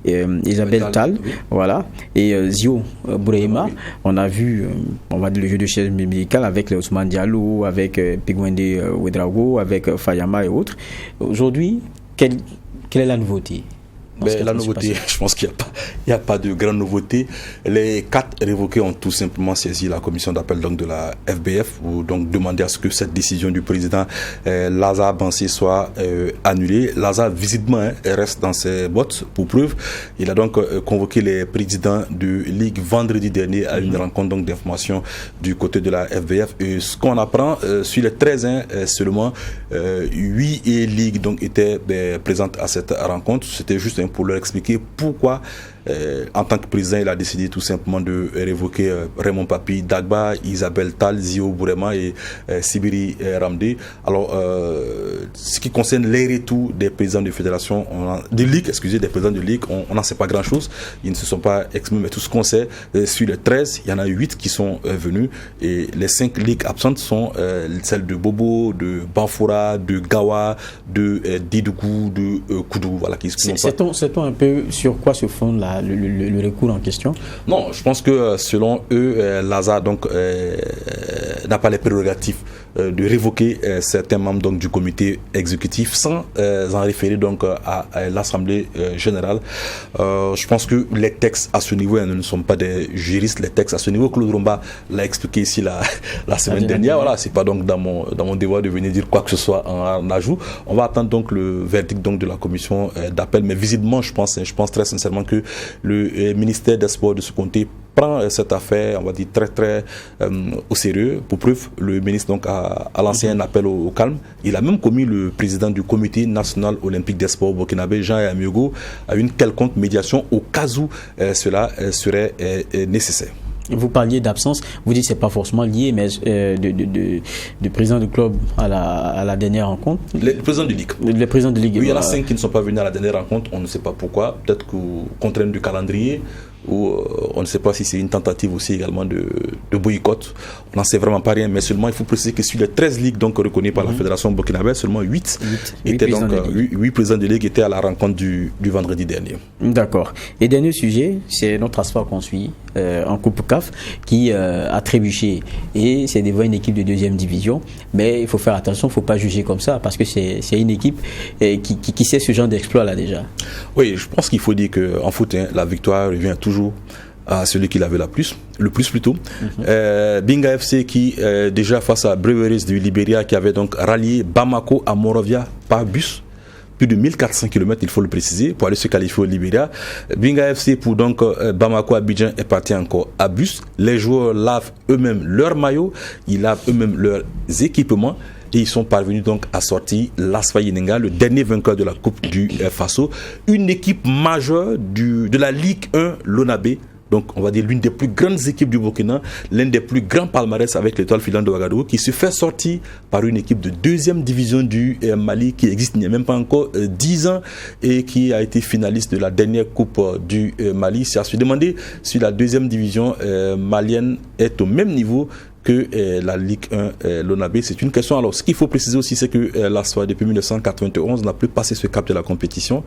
Isabelle Tal, voilà, et Zio Bourema. On a vu, on va dire, le jeu de chaise médicale avec Ousmane Diallo, avec Pigwende Ouedraogo, avec Fayama et autres. Aujourd'hui, quelle est la nouveauté? La nouveauté, je pense qu'il n'y a pas de grande nouveauté. Les 4 révoqués ont tout simplement saisi la commission d'appel donc de la FBF ou donc demander à ce que cette décision du président Lazare Bansé soit annulée. Lazare visiblement reste dans ses bottes pour preuve. Il a donc convoqué les présidents de Ligue vendredi dernier à une rencontre donc d'information du côté de la FBF. Et ce qu'on apprend, sur les 13 seulement 8 ligues donc étaient présentes à cette rencontre. C'était juste pour leur expliquer pourquoi en tant que président il a décidé tout simplement de révoquer Raymond Papi, Dagba, Isabelle Tal, Zio Bourema et Sibiri Ramdé. Alors ce qui concerne les retours des présidents de fédération des présidents de ligue, on n'en sait pas grand chose, ils ne se sont pas exprimés, mais tout ce qu'on sait sur les 13, il y en a 8 qui sont venus et les 5 ligues absentes sont celles de Bobo, de Banfoura, de Gawa, de Didougou, de Koudou, voilà, qui sont pas. Sait-on un peu sur quoi se fonde le recours en question? Non, je pense que selon eux, Lazare donc n'a pas les prérogatives de révoquer certains membres donc du comité exécutif sans en référer donc à l'Assemblée générale. Je pense que les textes à ce niveau ne sont pas des juristes. Les textes à ce niveau, Claude Romba l'a expliqué ici la semaine dernière. Voilà, c'est pas donc dans mon devoir de venir dire quoi que ce soit en ajout. On va attendre donc le verdict donc de la commission d'appel, mais visiblement je pense très sincèrement que le ministère des Sports de ce comté prend cette affaire, on va dire, très très au sérieux. Pour preuve, le ministre donc a lancé un appel au calme. Il a même commis le président du comité national olympique des sports burkinabé, Jean Amiogo, à une quelconque médiation au cas où cela serait nécessaire. Vous parliez d'absence, vous dites que ce n'est pas forcément lié, mais du président du club à la dernière rencontre. Les présidents de ligue. Les présidents de ligue. Oui, il y en a 5 qui ne sont pas venus à la dernière rencontre, on ne sait pas pourquoi, peut-être que contrainte du calendrier. où on ne sait pas si c'est une tentative aussi également de boycott. On n'en sait vraiment pas rien, mais seulement il faut préciser que sur les 13 ligues donc reconnues par la Fédération burkinabé, seulement 8 présidents de ligue étaient à la rencontre du vendredi dernier. D'accord. Et dernier sujet, c'est notre ASFA qu'on suit en Coupe CAF qui a trébuché, et c'est devant une équipe de 2e division, mais il faut faire attention, il ne faut pas juger comme ça, parce que c'est une équipe qui sait ce genre d'exploit là déjà. Oui, je pense qu'il faut dire qu'en foot, la victoire revient toujours à celui qui l'avait le plus plutôt. Binga FC qui déjà face à Breweries du Libéria, qui avait donc rallié Bamako à Monrovia par bus, plus de 1400 km, il faut le préciser, pour aller se qualifier au Libéria. Binga FC pour donc Bamako Abidjan est parti encore à bus. Les joueurs lavent eux-mêmes leurs maillots, ils lavent eux-mêmes leurs équipements, et ils sont parvenus donc à sortir l'ASFA Yenenga, le dernier vainqueur de la Coupe du Faso, une équipe majeure de la Ligue 1 Lonabé. Donc on va dire l'une des plus grandes équipes du Burkina, l'un des plus grands palmarès avec l'Étoile filante de Ouagadougou, qui se fait sortir par une équipe de 2e division du Mali qui existe il n'y a même pas encore 10 ans et qui a été finaliste de la dernière Coupe du Mali. C'est à se demander si la 2e division malienne est au même niveau que la Ligue 1 Lonabé. C'est une question. Alors, ce qu'il faut préciser aussi, c'est que l'ASFA, depuis 1991, n'a plus passé ce cap de la compétition.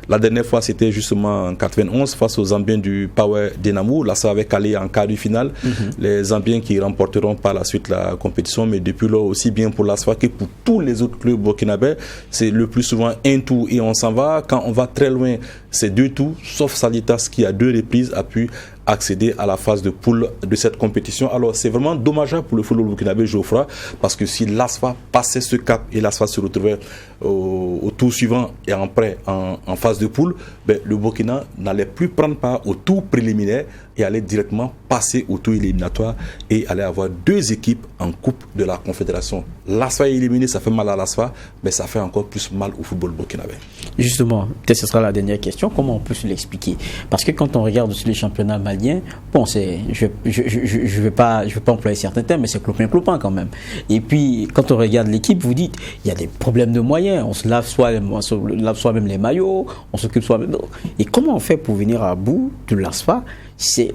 La dernière fois, c'était justement en 91, face aux Zambiens du Power Dynamo. L'ASFA avait calé en quart de finale. Les Zambiens qui remporteront par la suite la compétition. Mais depuis lors, aussi bien pour l'ASFA que pour tous les autres clubs burkinabés, c'est le plus souvent un tour et on s'en va. Quand on va très loin, c'est 2 tours, sauf Salitas qui, à 2 reprises, a pu accéder à la phase de poule de cette compétition. Alors c'est vraiment dommageable pour le football burkinabé, Geoffroy, parce que si l'ASFA passait ce cap et l'ASFA se retrouvait au tour suivant et en phase de poule, le Burkina n'allait plus prendre part au tour préliminaire et allait directement passer au tour éliminatoire et allait avoir 2 équipes en Coupe de la Confédération. L'ASFA est éliminé, ça fait mal à l'ASFA, mais ça fait encore plus mal au football burkinabé. Justement, peut-être ce sera la dernière question, comment on peut se l'expliquer? Parce que quand on regarde aussi les championnats maliens, bon, je vais pas employer certains termes, mais c'est clopin quand même. Et puis, quand on regarde l'équipe, vous dites, il y a des problèmes de moyens, on se lave soi-même les maillots, on s'occupe soi-même. Et comment on fait pour venir à bout de l'ASFA?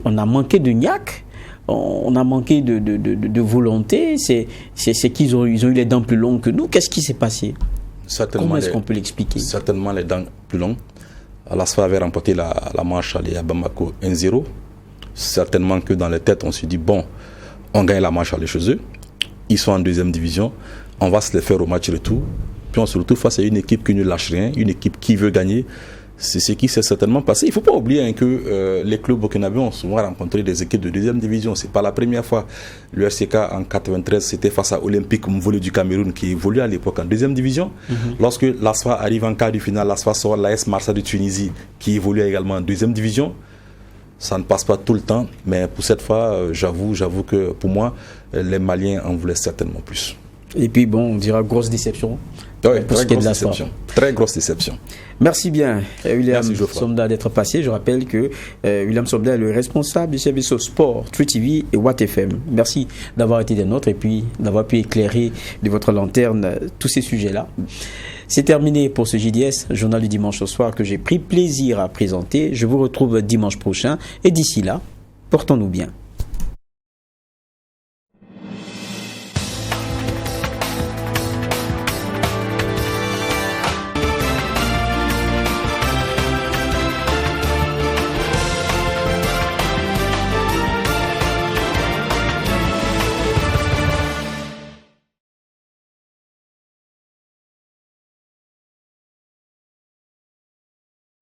On a manqué de niaque, on a manqué de volonté, c'est qu'ils ont eu les dents plus longues que nous. Qu'est-ce qui s'est passé? Comment est-ce qu'on peut l'expliquer? Certainement les dents plus longues. L'ASFA avait remporté la manche aller à Bamako 1-0. Certainement que dans les têtes, on se dit, bon, on gagne la manche aller chez eux. Ils sont en 2e division. On va se les faire au match retour. Puis on se retrouve face à une équipe qui ne lâche rien, une équipe qui veut gagner. C'est ce qui s'est certainement passé. Il ne faut pas oublier que les clubs burkinabés ont souvent rencontré des équipes de 2e division. Ce n'est pas la première fois. Le RCK en 93, c'était face à Olympique Mvolé du Cameroun qui évoluait à l'époque en 2e division. Lorsque l'ASFA arrive en quart du final, l'ASFA sort l'AS Marsa de Tunisie qui évolue également en 2e division. Ça ne passe pas tout le temps, mais pour cette fois, j'avoue que pour moi, les Maliens en voulaient certainement plus. Et puis bon, on dira grosse déception. Oui, très grosse déception. Merci bien, William Somda, d'être passé. Je rappelle que William Somda est le responsable du service au sport, True TV et Watt FM. Merci d'avoir été des nôtres et puis d'avoir pu éclairer de votre lanterne tous ces sujets-là. C'est terminé pour ce JDS, journal du dimanche au soir, que j'ai pris plaisir à présenter. Je vous retrouve dimanche prochain et d'ici là, portons-nous bien.